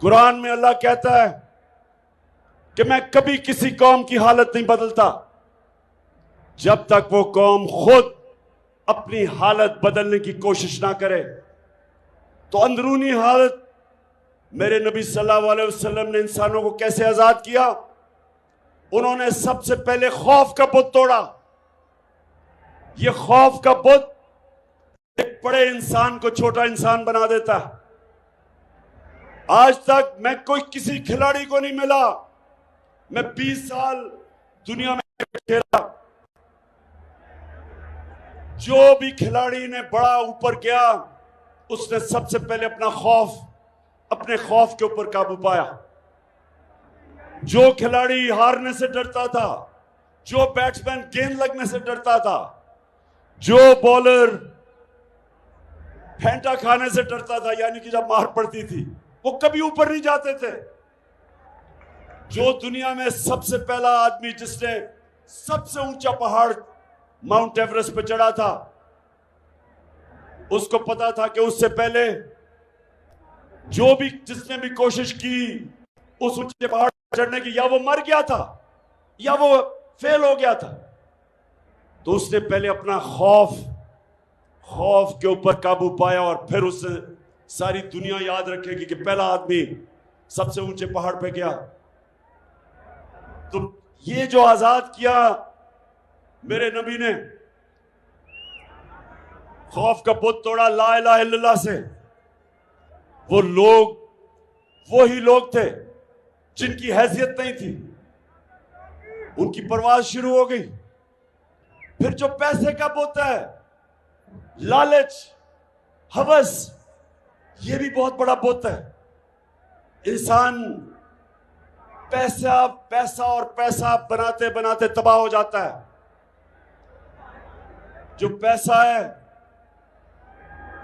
S1: कुरान में अल्लाह कहता है कि मैं कभी किसी कौम की हालत नहीं बदलता जब तक वो कौम खुद अपनी हालत बदलने की कोशिश ना करे। तो अंदरूनी हालत, मेरे नबी सल्लल्लाहु अलैहि वसल्लम ने इंसानों को कैसे आजाद किया? उन्होंने सबसे पहले खौफ का बुत तोड़ा। ये खौफ का बुत एक बड़े इंसान को छोटा इंसान बना देता है। आज तक मैं कोई किसी खिलाड़ी को नहीं मिला, मैं 20 साल दुनिया में खेला, जो भी खिलाड़ी ने बड़ा ऊपर गया उसने सबसे पहले अपने खौफ के ऊपर काबू पाया। जो खिलाड़ी हारने से डरता था, जो बैट्समैन गेंद लगने से डरता था, जो बॉलर फेंटा खाने से डरता था, यानी कि जब मार पड़ती थी, वो कभी ऊपर नहीं जाते थे। जो दुनिया में सबसे पहला आदमी जिसने सबसे ऊंचा पहाड़ माउंट एवरेस्ट पे चढ़ा था, उसको पता था कि उससे पहले जिसने भी कोशिश की उस ऊंचे पहाड़ चढ़ने की, या वो मर गया था या वो फेल हो गया था। तो उसने पहले अपना खौफ के ऊपर काबू पाया और फिर उससे सारी दुनिया याद रखेगी कि पहला आदमी सबसे ऊंचे पहाड़ पे गया। तो ये जो आजाद किया मेरे नबी ने, खौफ का बुत तोड़ा ला इलाहा इल्लल्लाह से, वही लोग थे जिनकी हैसियत नहीं थी, उनकी परवाज शुरू हो गई। फिर जो पैसे का बुत है, लालच, हवस, ये भी बहुत बड़ा बुत है। इंसान पैसा बनाते बनाते तबाह हो जाता है। जो पैसा है,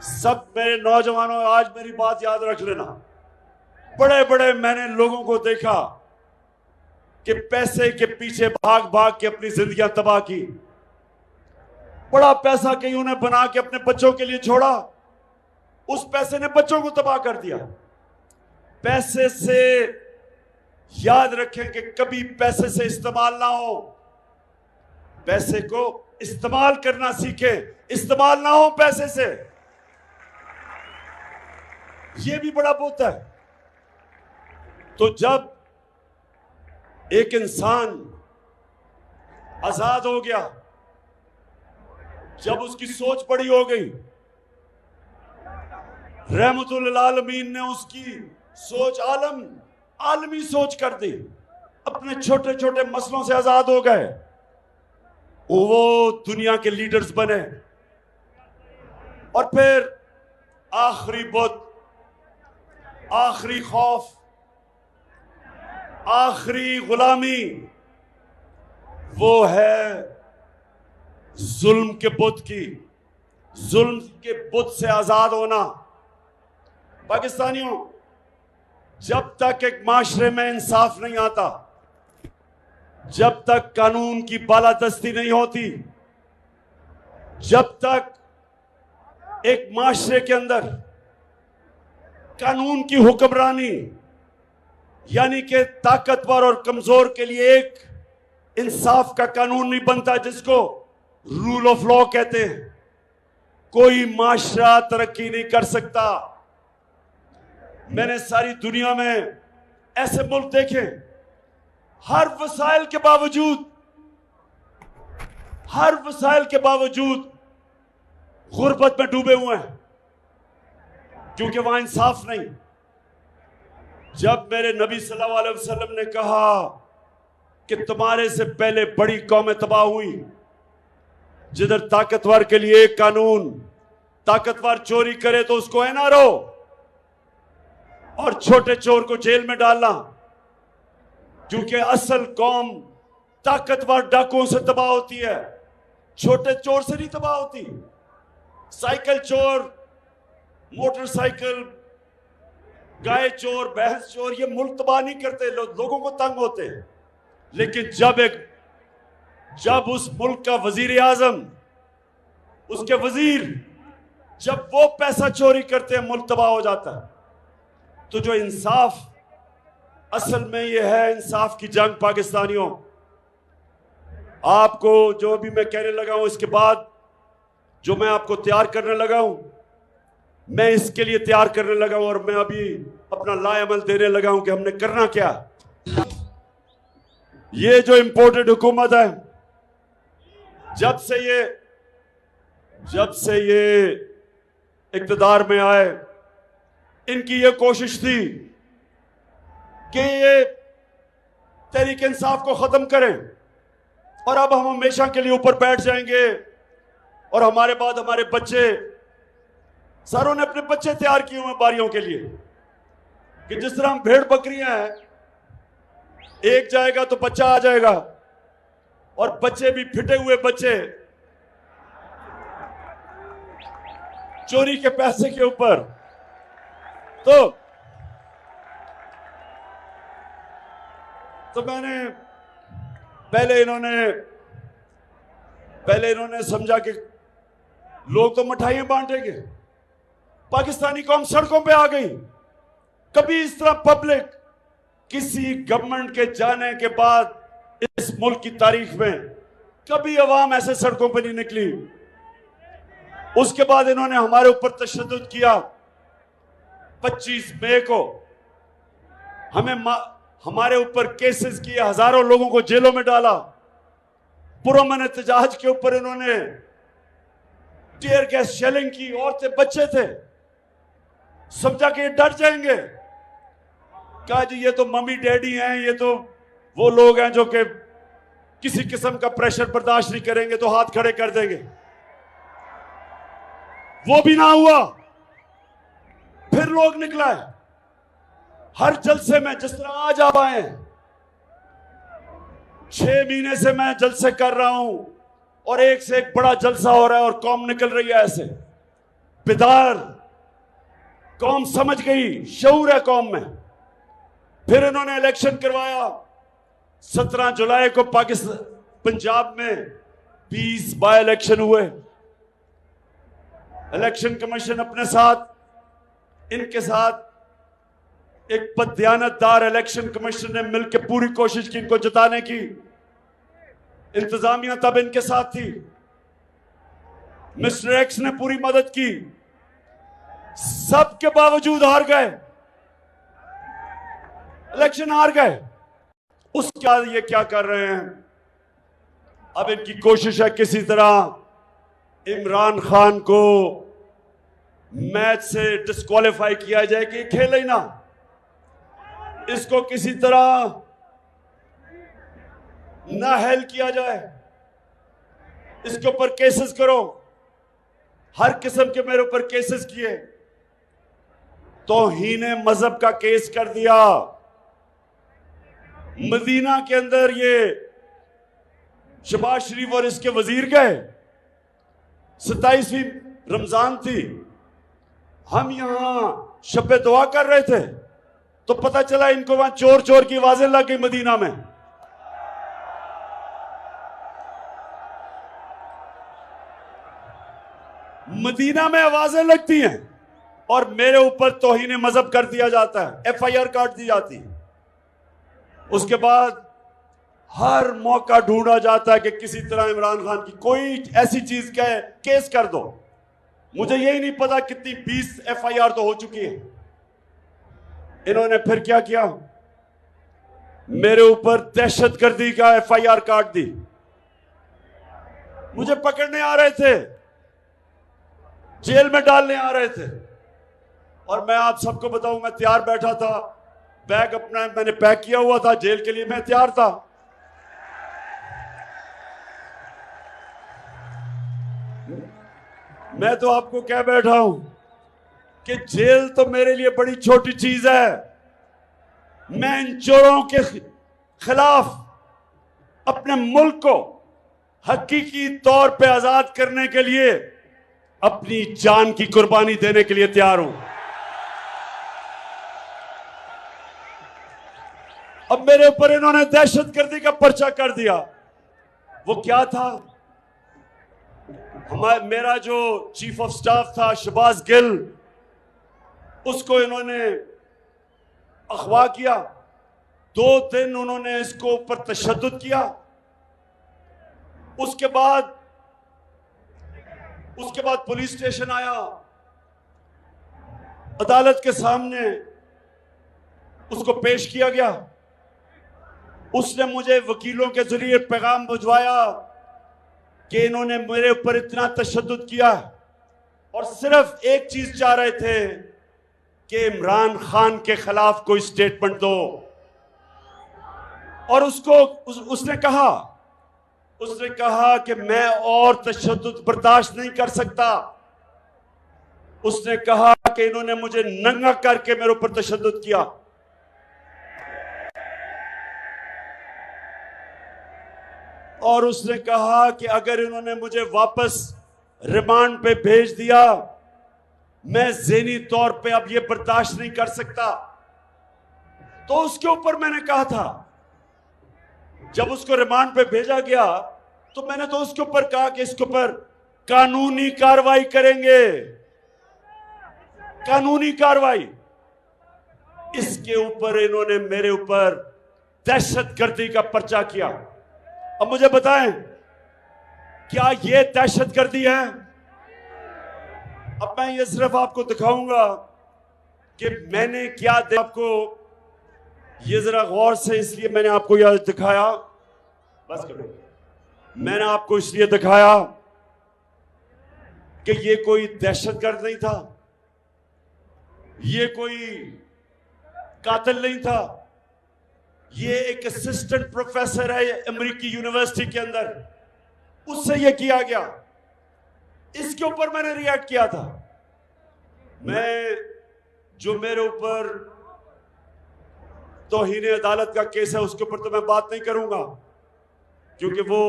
S1: सब मेरे नौजवानों आज मेरी बात याद रख लेना, बड़े बड़े मैंने लोगों को देखा कि पैसे के पीछे भाग भाग के अपनी जिंदगियां तबाह की। बड़ा पैसा कहीं उन्हें बना के अपने बच्चों के लिए छोड़ा, उस पैसे ने बच्चों को तबाह कर दिया। पैसे से याद रखें कि कभी पैसे से इस्तेमाल ना हो, पैसे को इस्तेमाल करना सीखे, इस्तेमाल ना हो पैसे से। यह भी बड़ा बुत है। तो जब एक इंसान आजाद हो गया, जब उसकी सोच बड़ी हो गई, रहमतुल आलमीन ने उसकी सोच आलमी सोच कर दी, अपने छोटे छोटे मसलों से आजाद हो गए, वो दुनिया के लीडर्स बने। और फिर आखिरी बुत, आखिरी खौफ, आखिरी गुलामी, वो है जुल्म के बुत की, जुल्म के बुत से आजाद होना। पाकिस्तानियों, जब तक एक माशरे में इंसाफ नहीं आता, जब तक कानून की बालादस्ती नहीं होती, जब तक एक माशरे के अंदर कानून की हुक्मरानी, यानी कि ताकतवर और कमजोर के लिए एक इंसाफ का कानून नहीं बनता, जिसको रूल ऑफ लॉ कहते हैं, कोई माशरा तरक्की नहीं कर सकता। मैंने सारी दुनिया में ऐसे मुल्क देखे, हर वसाइल के बावजूद गुर्बत में डूबे हुए हैं, क्योंकि वहां इंसाफ नहीं। जब मेरे नबी सल्लल्लाहु अलैहि वसल्लम ने कहा कि तुम्हारे से पहले बड़ी कौमें तबाह हुई, जिधर ताकतवर के लिए एक कानून, ताकतवर चोरी करे तो उसको एनआरओ और छोटे चोर को जेल में डालना, क्योंकि असल कौम ताकतवर डाकुओं से तबाह होती है, छोटे चोर से नहीं तबाह होती। साइकिल चोर, मोटरसाइकिल, गाय चोर, भैंस चोर, ये मुल्क तबाह नहीं करते, लोगों को तंग होते हैं। लेकिन जब उस मुल्क का वजीर आजम, उसके वजीर, जब वो पैसा चोरी करते हैं, मुल्क तबाह हो जाता है। तो जो इंसाफ, असल में ये है इंसाफ की जंग। पाकिस्तानियों, आपको जो भी मैं कहने लगा हूं, इसके बाद जो मैं आपको तैयार करने लगा हूं, मैं इसके लिए तैयार करने लगा हूं और मैं अभी अपना लाएअमल देने लगा हूं कि हमने करना क्या। ये जो इंपोर्टेड हुकूमत है, जब से ये इक़्तिदार में आए, इनकी ये कोशिश थी कि ये तहरीक इंसाफ को खत्म करें और अब हम हमेशा के लिए ऊपर बैठ जाएंगे और हमारे बाद हमारे बच्चे, सारों ने अपने बच्चे तैयार किए हुए बारियों के लिए कि जिस तरह हम भेड़ बकरियां हैं, एक जाएगा तो बच्चा आ जाएगा, और बच्चे भी फिटे हुए बच्चे चोरी के पैसे के ऊपर। तो मैंने पहले इन्होंने समझा कि लोग तो मिठाइयां बांटेंगे, पाकिस्तानी कौम सड़कों पे आ गई। कभी इस तरह पब्लिक किसी गवर्नमेंट के जाने के बाद इस मुल्क की तारीख में कभी अवाम ऐसे सड़कों पे नहीं निकली। उसके बाद इन्होंने हमारे ऊपर तशद्दुद किया। 25 मई को हमारे ऊपर केसेस किए, हजारों लोगों को जेलों में डाला। पुरअमन एहतजाज के ऊपर इन्होंने टीयर गैस शेलिंग की, औरतें बच्चे थे, समझा कि ये डर जाएंगे। कहा जी ये तो मम्मी डैडी हैं, ये तो वो लोग हैं जो कि किसी किस्म का प्रेशर बर्दाश्त नहीं करेंगे तो हाथ खड़े कर देंगे। वो भी ना हुआ। फिर लोग निकला है हर जलसे में, जिस तरह आज आप आए हैं। 6 महीने से मैं जलसे कर रहा हूं और एक से एक बड़ा जलसा हो रहा है और कौम निकल रही है ऐसे बेदार। कौम समझ गई, शऊर है कौम में। फिर इन्होंने इलेक्शन करवाया। 17 जुलाई को पाकिस्तान पंजाब में 20 बाय इलेक्शन हुए। इलेक्शन कमीशन अपने साथ, इनके साथ एक बददियानतदार इलेक्शन कमीशन ने मिलकर पूरी कोशिश की इनको जिताने की। इंतजामिया तब इनके साथ थी। मिस्टर एक्स ने पूरी मदद की। सबके बावजूद हार गए, इलेक्शन हार गए। उसके बाद ये क्या कर रहे हैं? अब इनकी कोशिश है किसी तरह इमरान खान को मैच से डिस्क्वालीफाई किया जाए कि खेले ही ना। इसको किसी तरह नाअहल किया जाए, इसके ऊपर केसेस करो। हर किस्म के मेरे ऊपर केसेस किए। तौहीन मजहब का केस कर दिया। मदीना के अंदर ये शहबाज शरीफ और इसके वजीर गए। 27वीं रमजान थी, हम यहां शब दुआ कर रहे थे तो पता चला इनको वहां चोर चोर की आवाजें लग गई। मदीना में आवाजें लगती हैं और मेरे ऊपर तौहीन मजहब कर दिया जाता है, FIR काट दी जाती है। उसके बाद हर मौका ढूंढा जाता है कि किसी तरह इमरान खान की कोई ऐसी चीज कहे केस कर दो। मुझे यही नहीं पता कितनी 20 FIR तो हो चुकी है। इन्होंने फिर क्या किया? मेरे ऊपर दहशतगर्दी का FIR काट दी। मुझे पकड़ने आ रहे थे, जेल में डालने आ रहे थे। और मैं आप सबको बताऊं, मैं तैयार बैठा था, बैग अपना मैंने पैक किया हुआ था, जेल के लिए मैं तैयार था। मैं तो आपको कह बैठा हूं कि जेल तो मेरे लिए बड़ी छोटी चीज है। मैं इन चोरों के खिलाफ अपने मुल्क को हकीकी तौर पे आजाद करने के लिए अपनी जान की कुर्बानी देने के लिए तैयार हूं। अब मेरे ऊपर इन्होंने दहशतगर्दी का पर्चा कर दिया। वो क्या था? मेरा जो चीफ ऑफ स्टाफ था शहबाज गिल, उसको इन्होंने अगवा किया। 2 दिन उन्होंने इसको ऊपर तशद्दुद किया। उसके बाद पुलिस स्टेशन आया, अदालत के सामने उसको पेश किया गया। उसने मुझे वकीलों के जरिए पैगाम भिजवाया कि इन्होंने मेरे ऊपर इतना तशद्दुद किया और सिर्फ एक चीज चाह रहे थे कि इमरान खान के खिलाफ कोई स्टेटमेंट दो। और उसने कहा कि मैं और तशद्दुद बर्दाश्त नहीं कर सकता। उसने कहा कि इन्होंने मुझे नंगा करके मेरे ऊपर तशद्दुद किया। और उसने कहा कि अगर इन्होंने मुझे वापस रिमांड पे भेज दिया, मैं ज़हनी तौर पे अब ये बर्दाश्त नहीं कर सकता। तो उसके ऊपर मैंने कहा था, जब उसको रिमांड पे भेजा गया तो मैंने तो उसके ऊपर कहा कि इसके ऊपर कानूनी कार्रवाई करेंगे, कानूनी कार्रवाई। इसके ऊपर इन्होंने मेरे ऊपर दहशतगर्दी का पर्चा किया। अब मुझे बताएं, क्या यह दहशतगर्दी है? अब मैं ये सिर्फ आपको दिखाऊंगा कि मैंने क्या आपको ये जरा गौर से, इसलिए मैंने आपको यह दिखाया। बस करो। मैंने आपको इसलिए दिखाया कि ये कोई दहशतगर्द नहीं था, ये कोई कातिल नहीं था, ये एक असिस्टेंट प्रोफेसर है अमेरिकी यूनिवर्सिटी के अंदर, उससे ये किया गया। इसके ऊपर मैंने रिएक्ट किया था। जो मेरे ऊपर तौहीन अदालत का केस है उसके ऊपर तो मैं बात नहीं करूंगा, क्योंकि वो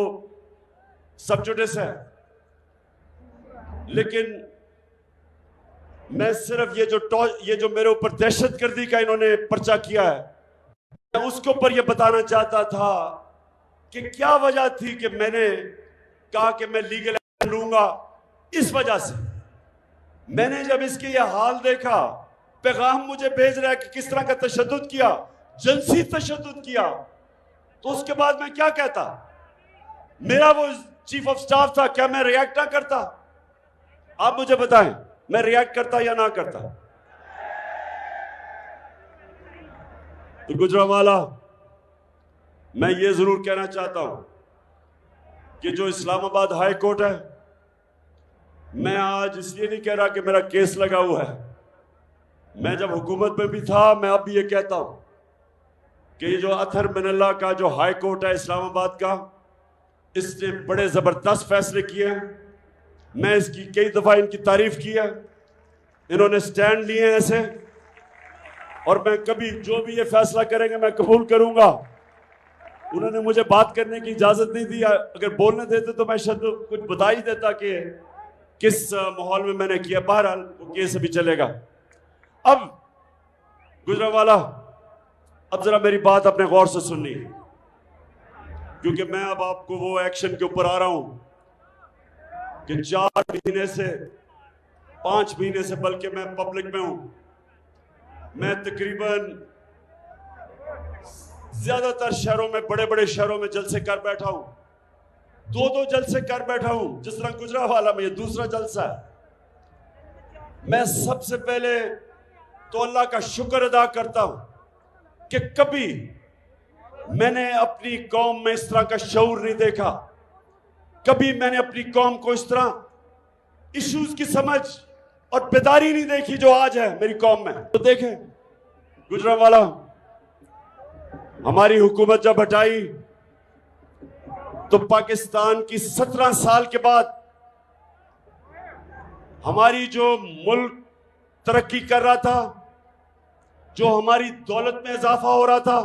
S1: सब जुडिस है। लेकिन मैं सिर्फ ये जो मेरे ऊपर दहशतगर्दी का इन्होंने पर्चा किया है, मैं उसके ऊपर ये बताना चाहता था कि क्या वजह थी कि मैंने कहा कि मैं लीगल एक्शन लूंगा। इस वजह से मैंने जब इसके ये हाल देखा, पैगाम मुझे भेज रहा है कि किस तरह का तशद्दुद किया, जिनसी तशद्दुद किया, तो उसके बाद मैं क्या कहता? मेरा वो चीफ ऑफ स्टाफ था, क्या मैं रिएक्ट ना करता? आप मुझे बताएं, मैं रिएक्ट करता या ना करता? तो गुजरावाला, मैं ये जरूर कहना चाहता हूं कि जो इस्लामाबाद हाई कोर्ट है, मैं आज इसलिए नहीं कह रहा कि मेरा केस लगा हुआ है। मैं जब हुकूमत में भी था, मैं अब भी ये कहता हूं कि ये जो अथर मिनल्ला का जो हाई कोर्ट है इस्लामाबाद का, इसने बड़े जबरदस्त फैसले किए हैं। मैं इसकी कई दफा इनकी तारीफ की है। इन्होंने स्टैंड लिए हैं ऐसे, और मैं कभी जो भी ये फैसला करेंगे मैं कबूल करूंगा। उन्होंने मुझे बात करने की इजाजत नहीं दी। अगर बोलने देते तो मैं शायद कुछ बता ही देता कि किस माहौल में मैंने किया। बहरहाल वो केस अभी चलेगा। अब गुजरावाला, अब जरा मेरी बात अपने गौर से सुननी, क्योंकि मैं अब आपको वो एक्शन के ऊपर आ रहा हूं कि 4 महीने से 5 महीने से बल्कि मैं पब्लिक में हूं। मैं तकरीबन ज्यादातर शहरों में, बड़े बड़े शहरों में जलसे कर बैठा हूं। 2 जलसे कर बैठा हूं। जिस तरह गुजरावाला में ये दूसरा जलसा है। मैं सबसे पहले तो अल्लाह का शुक्र अदा करता हूं कि कभी मैंने अपनी कौम में इस तरह का शऊर नहीं देखा। कभी मैंने अपनी कौम को इस तरह इश्यूज की समझ और बेदारी नहीं देखी जो आज है मेरी कौम में। तो देखें गुजरावाला, हमारी हुकूमत जब हटाई तो पाकिस्तान की 17 साल के बाद हमारी जो मुल्क तरक्की कर रहा था, जो हमारी दौलत में इजाफा हो रहा था,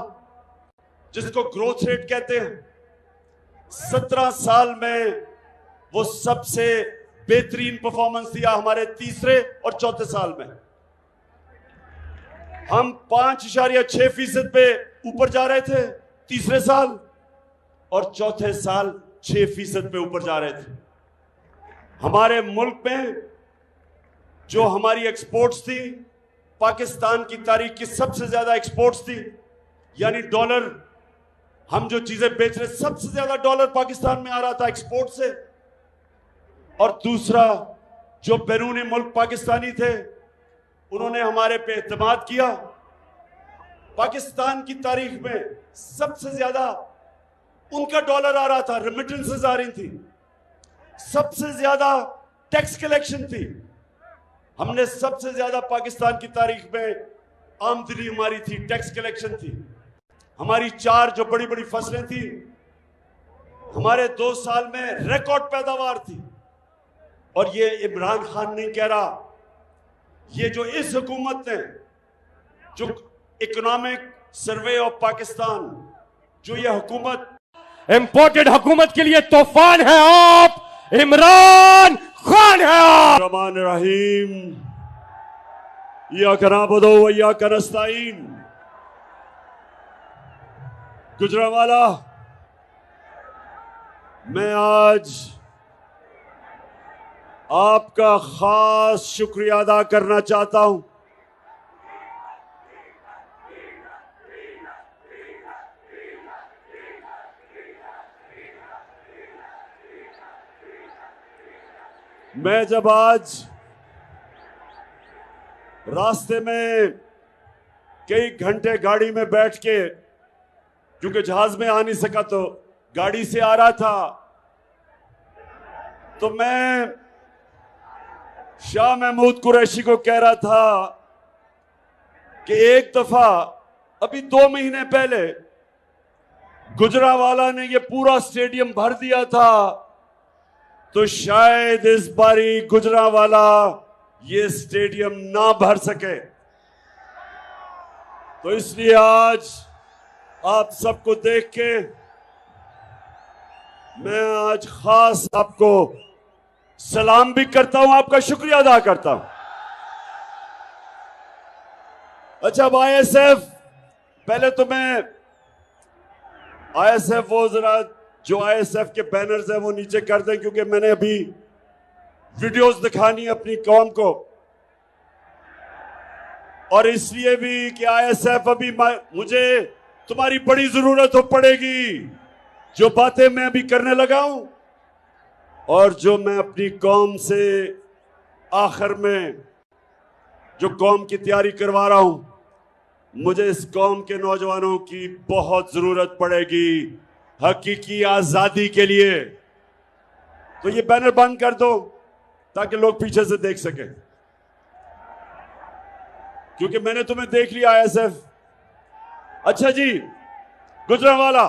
S1: जिसको ग्रोथ रेट कहते हैं, 17 साल में वो सबसे बेहतरीन परफॉर्मेंस दिया हमारे तीसरे और चौथे साल में। हम 5.6% पे ऊपर जा रहे थे तीसरे साल, और चौथे साल 6% पे ऊपर जा रहे थे। हमारे मुल्क में जो हमारी एक्सपोर्ट्स थी, पाकिस्तान की तारीख की सबसे ज्यादा एक्सपोर्ट्स थी, यानी डॉलर, हम जो चीजें बेच रहे, सबसे ज्यादा डॉलर पाकिस्तान में आ रहा था एक्सपोर्ट से। और दूसरा, जो बैरूनी मुल्क पाकिस्तानी थे, उन्होंने हमारे पे एतमाद किया। पाकिस्तान की तारीख में सबसे ज्यादा उनका डॉलर आ रहा था, रेमिटेंसेस आ रही थी, सबसे ज्यादा टैक्स कलेक्शन थी, हमने सबसे ज्यादा पाकिस्तान की तारीख में आमदनी हमारी थी, टैक्स कलेक्शन थी। हमारी 4 जो बड़ी बड़ी फसलें थी, हमारे 2 साल में रिकॉर्ड पैदावार थी। और ये इमरान खान नहीं कह रहा, ये जो इस हुकूमत ने, जो इकोनॉमिक सर्वे ऑफ पाकिस्तान, जो ये हुकूमत
S2: इंपोर्टेड हुकूमत के लिए तूफान है आप, इमरान खान है आप।
S1: रहमान रहीम, या कनाबुदो व या कनस्ताइन। गुजरांवाला, मैं आज आपका खास शुक्रिया अदा करना चाहता हूं। मैं जब आज रास्ते में कई घंटे गाड़ी में बैठ के, क्योंकि जहाज में आ नहीं सका तो गाड़ी से आ रहा था, तो मैं शाह महमूद कुरैशी को कह रहा था कि एक दफा अभी 2 महीने पहले गुजरांवाला ने ये पूरा स्टेडियम भर दिया था, तो शायद इस बारी गुजरांवाला ये स्टेडियम ना भर सके। तो इसलिए आज आप सबको देख के मैं आज खास आपको सलाम भी करता हूं, आपका शुक्रिया अदा करता हूं। अच्छा, अब आईएसएफ, पहले तो मैं आईएसएफ वो जरा जो आईएसएफ के बैनर्स हैं वो नीचे कर दें, क्योंकि मैंने अभी वीडियोस दिखानी अपनी कौम को, और इसलिए भी कि आईएसएफ अभी मुझे तुम्हारी बड़ी जरूरत हो पड़ेगी। जो बातें मैं अभी करने लगा हूं और जो मैं अपनी कौम से आखिर में जो कौम की तैयारी करवा रहा हूं, मुझे इस कौम के नौजवानों की बहुत जरूरत पड़ेगी हकीकी आजादी के लिए। तो ये बैनर बंद कर दो ताकि लोग पीछे से देख सकें, क्योंकि मैंने तुम्हें देख लिया आईएसएफ। अच्छा जी, गुजरांवाला,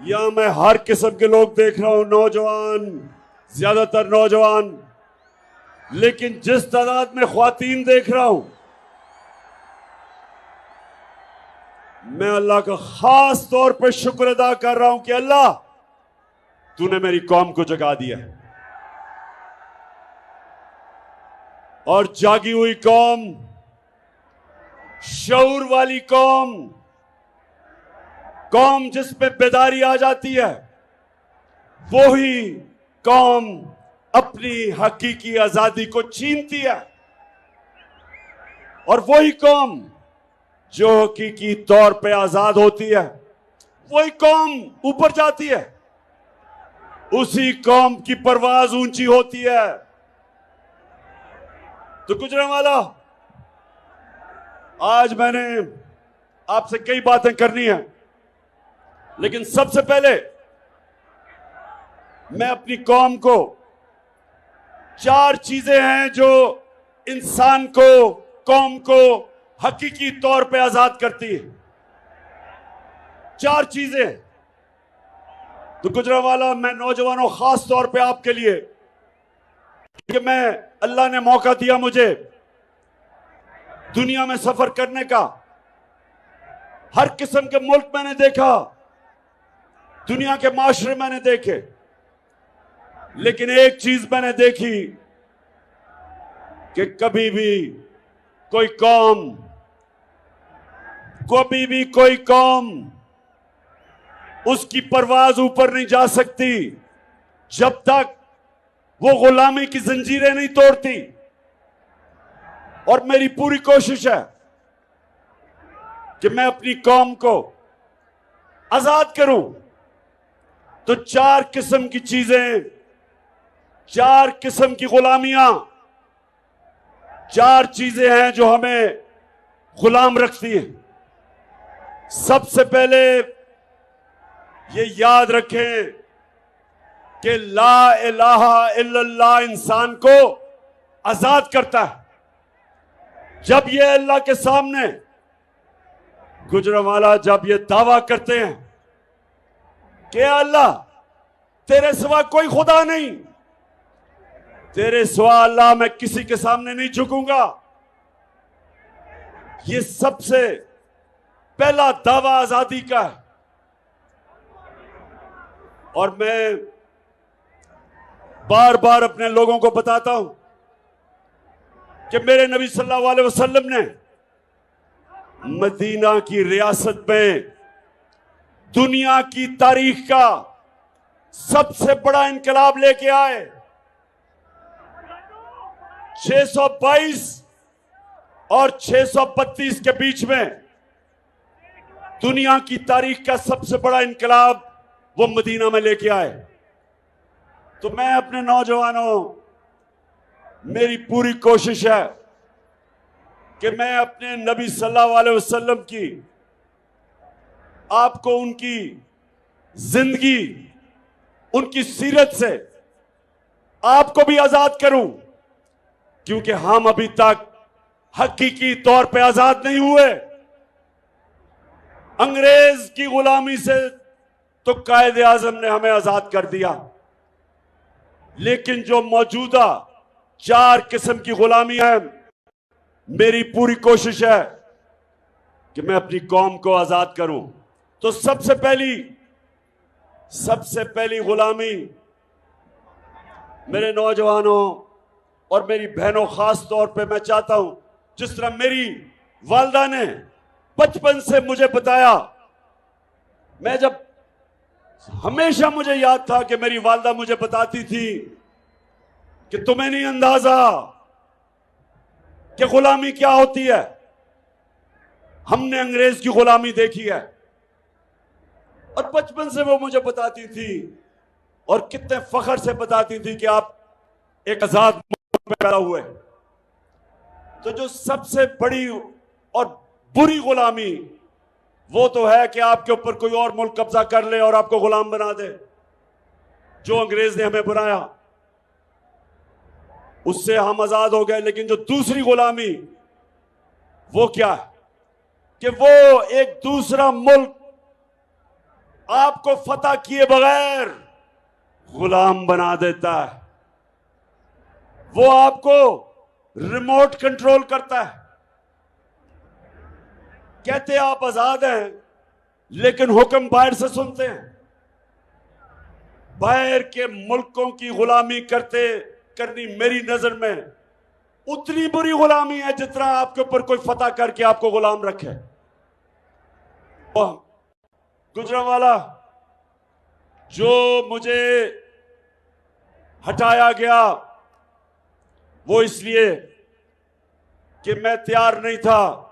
S1: यहां मैं हर किस्म के लोग देख रहा हूं, नौजवान, ज्यादातर नौजवान, लेकिन जिस तादाद में ख्वातीन देख रहा हूं, मैं अल्लाह का खास तौर पर शुक्र अदा कर रहा हूं कि अल्लाह तूने मेरी कौम को जगा दिया। और जागी हुई कौम, शऊर वाली कौम, कौम जिसमें बेदारी आ जाती है, वो ही कौम अपनी हकीकी आजादी को छीनती है। और वही कौम जो हकीकी तौर पे आजाद होती है, वही कौम ऊपर जाती है, उसी कौम की परवाज ऊंची होती है। तो गुजरांवाला, आज मैंने आपसे कई बातें करनी है, लेकिन सबसे पहले मैं अपनी कौम को 4 चीजें हैं जो इंसान को, कौम को हकीकी तौर पे आजाद करती है। 4 चीजें। तो गुजरांवाला, मैं नौजवानों, खास तौर पे आपके लिए, कि मैं, अल्लाह ने मौका दिया मुझे दुनिया में सफर करने का, हर किस्म के मुल्क मैंने देखा, दुनिया के माशरे मैंने देखे, लेकिन एक चीज मैंने देखी कि कभी भी कोई कौम, उसकी परवाज ऊपर नहीं जा सकती जब तक वो गुलामी की जंजीरें नहीं तोड़ती। और मेरी पूरी कोशिश है कि मैं अपनी कौम को आजाद करूं। तो 4 किस्म की चीजें, 4 किस्म की गुलामियां, 4 चीजें हैं जो हमें गुलाम रखती हैं। सबसे पहले ये याद रखें कि ला इलाहा इल्लल्लाह इंसान को आजाद करता है। जब ये अल्लाह के सामने गुजरांवाला जब ये दावा करते हैं कि अल्लाह तेरे सिवा कोई खुदा नहीं, तेरे सिवा अल्लाह मैं किसी के सामने नहीं झुकूंगा, ये सबसे पहला दावा आजादी का है। और मैं बार बार अपने लोगों को बताता हूं कि मेरे नबी सल्लल्लाहु अलैहि वसल्लम ने मदीना की रियासत में दुनिया की तारीख का सबसे बड़ा इनकलाब लेके आए। 622 और 632 के बीच में दुनिया की तारीख का सबसे बड़ा इनकलाब वो मदीना में लेके आए। तो मैं अपने नौजवानों, मेरी पूरी कोशिश है कि मैं अपने नबी सल्लल्लाहु अलैहि वसल्लम की आपको उनकी जिंदगी, उनकी सीरत से आपको भी आजाद करूं, क्योंकि हम अभी तक हकीकी तौर पे आजाद नहीं हुए। अंग्रेज की गुलामी से तो कायदे आजम ने हमें आजाद कर दिया, लेकिन जो मौजूदा 4 किस्म की गुलामी है, मेरी पूरी कोशिश है कि मैं अपनी कौम को आजाद करूं। तो सबसे पहली गुलामी मेरे नौजवानों और मेरी बहनों, खास तौर पे मैं चाहता हूं, जिस तरह मेरी वालदा ने बचपन से मुझे बताया, मैं जब हमेशा मुझे याद था कि मेरी वालदा मुझे बताती थी कि तुम्हें नहीं अंदाजा कि गुलामी क्या होती है। हमने अंग्रेज की गुलामी देखी है, और बचपन से वो मुझे बताती थी और कितने फख्र से बताती थी कि आप एक आजाद मुल्क में पैदा हुए। तो जो सबसे बड़ी और बुरी गुलामी वो तो है कि आपके ऊपर कोई और मुल्क कब्जा कर ले और आपको गुलाम बना दे, जो अंग्रेज ने हमें बनाया। उससे हम आजाद हो गए। लेकिन जो दूसरी गुलामी वो क्या है कि वो एक दूसरा मुल्क आपको फतह किए बगैर गुलाम बना देता है, वो आपको रिमोट कंट्रोल करता है। कहते आप आजाद हैं, लेकिन हुक्म बाहर से सुनते हैं। बाहर के मुल्कों की गुलामी करनी मेरी नजर में उतनी बुरी गुलामी है जितना आपके ऊपर कोई फतह करके आपको गुलाम रखे। गुजरांवाला जो मुझे हटाया गया वो इसलिए कि मैं तैयार नहीं था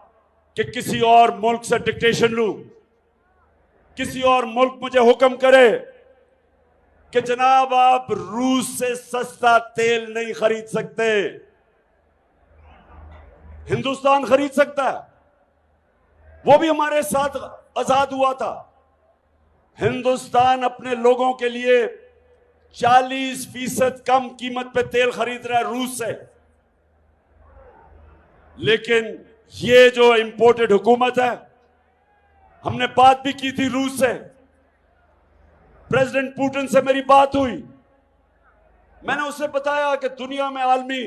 S1: कि किसी और मुल्क से डिक्टेशन लूं, किसी और मुल्क मुझे हुक्म करे कि जनाब आप रूस से सस्ता तेल नहीं खरीद सकते, हिंदुस्तान खरीद सकता है। वो भी हमारे साथ आजाद हुआ था। हिंदुस्तान अपने लोगों के लिए 40% कम कीमत पे तेल खरीद रहा है रूस से। लेकिन ये जो इंपोर्टेड हुकूमत है, हमने बात भी की थी रूस से, प्रेसिडेंट पुतिन से मेरी बात हुई। मैंने उससे बताया कि दुनिया में आलमी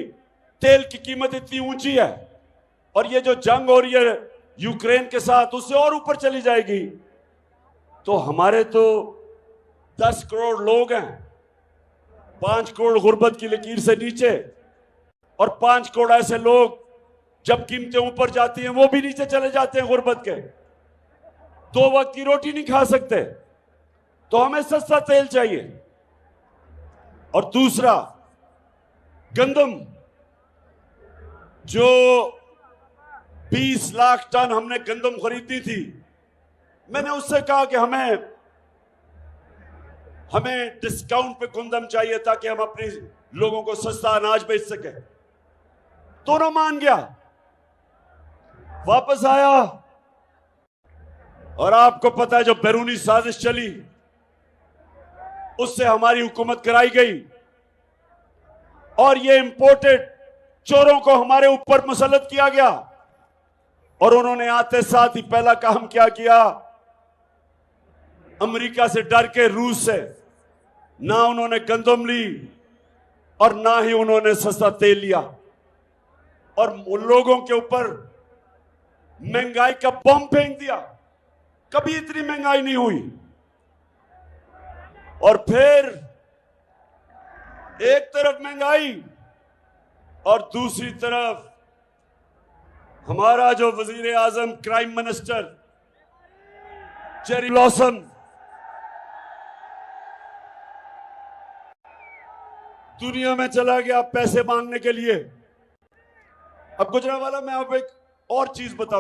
S1: तेल की कीमत इतनी ऊंची है और ये जो जंग हो रही है यूक्रेन के साथ, उससे और ऊपर चली जाएगी। तो हमारे तो 10 करोड़ लोग हैं, 5 करोड़ गुर्बत की लकीर से नीचे, और 5 करोड़ ऐसे लोग जब कीमतें ऊपर जाती हैं वो भी नीचे चले जाते हैं गुर्बत के, 2 वक्त की रोटी नहीं खा सकते। तो हमें सस्ता तेल चाहिए। और दूसरा गंदम, जो 20 लाख टन हमने गंदम खरीदी थी, मैंने उससे कहा कि हमें डिस्काउंट पे गंदम चाहिए ताकि हम अपने लोगों को सस्ता अनाज बेच सके। दोनों मान गया, वापस आया। और आपको पता है जो बैरूनी साजिश चली, उससे हमारी हुकूमत कराई गई और ये इंपोर्टेड चोरों को हमारे ऊपर मुसल्लत किया गया। और उन्होंने आते साथ ही पहला काम क्या किया, अमेरिका से डर के, रूस से, ना उन्होंने गंदम ली और ना ही उन्होंने सस्ता तेल लिया और उन लोगों के ऊपर महंगाई का बम फेंक दिया। कभी इतनी महंगाई नहीं हुई। और फिर एक तरफ महंगाई और दूसरी तरफ हमारा जो वजीर आजम, क्राइम मिनिस्टर जेरी लॉसन दुनिया में चला गया पैसे मांगने के लिए। अब गुजरावाला, मैं अब एक और चीज बताऊं।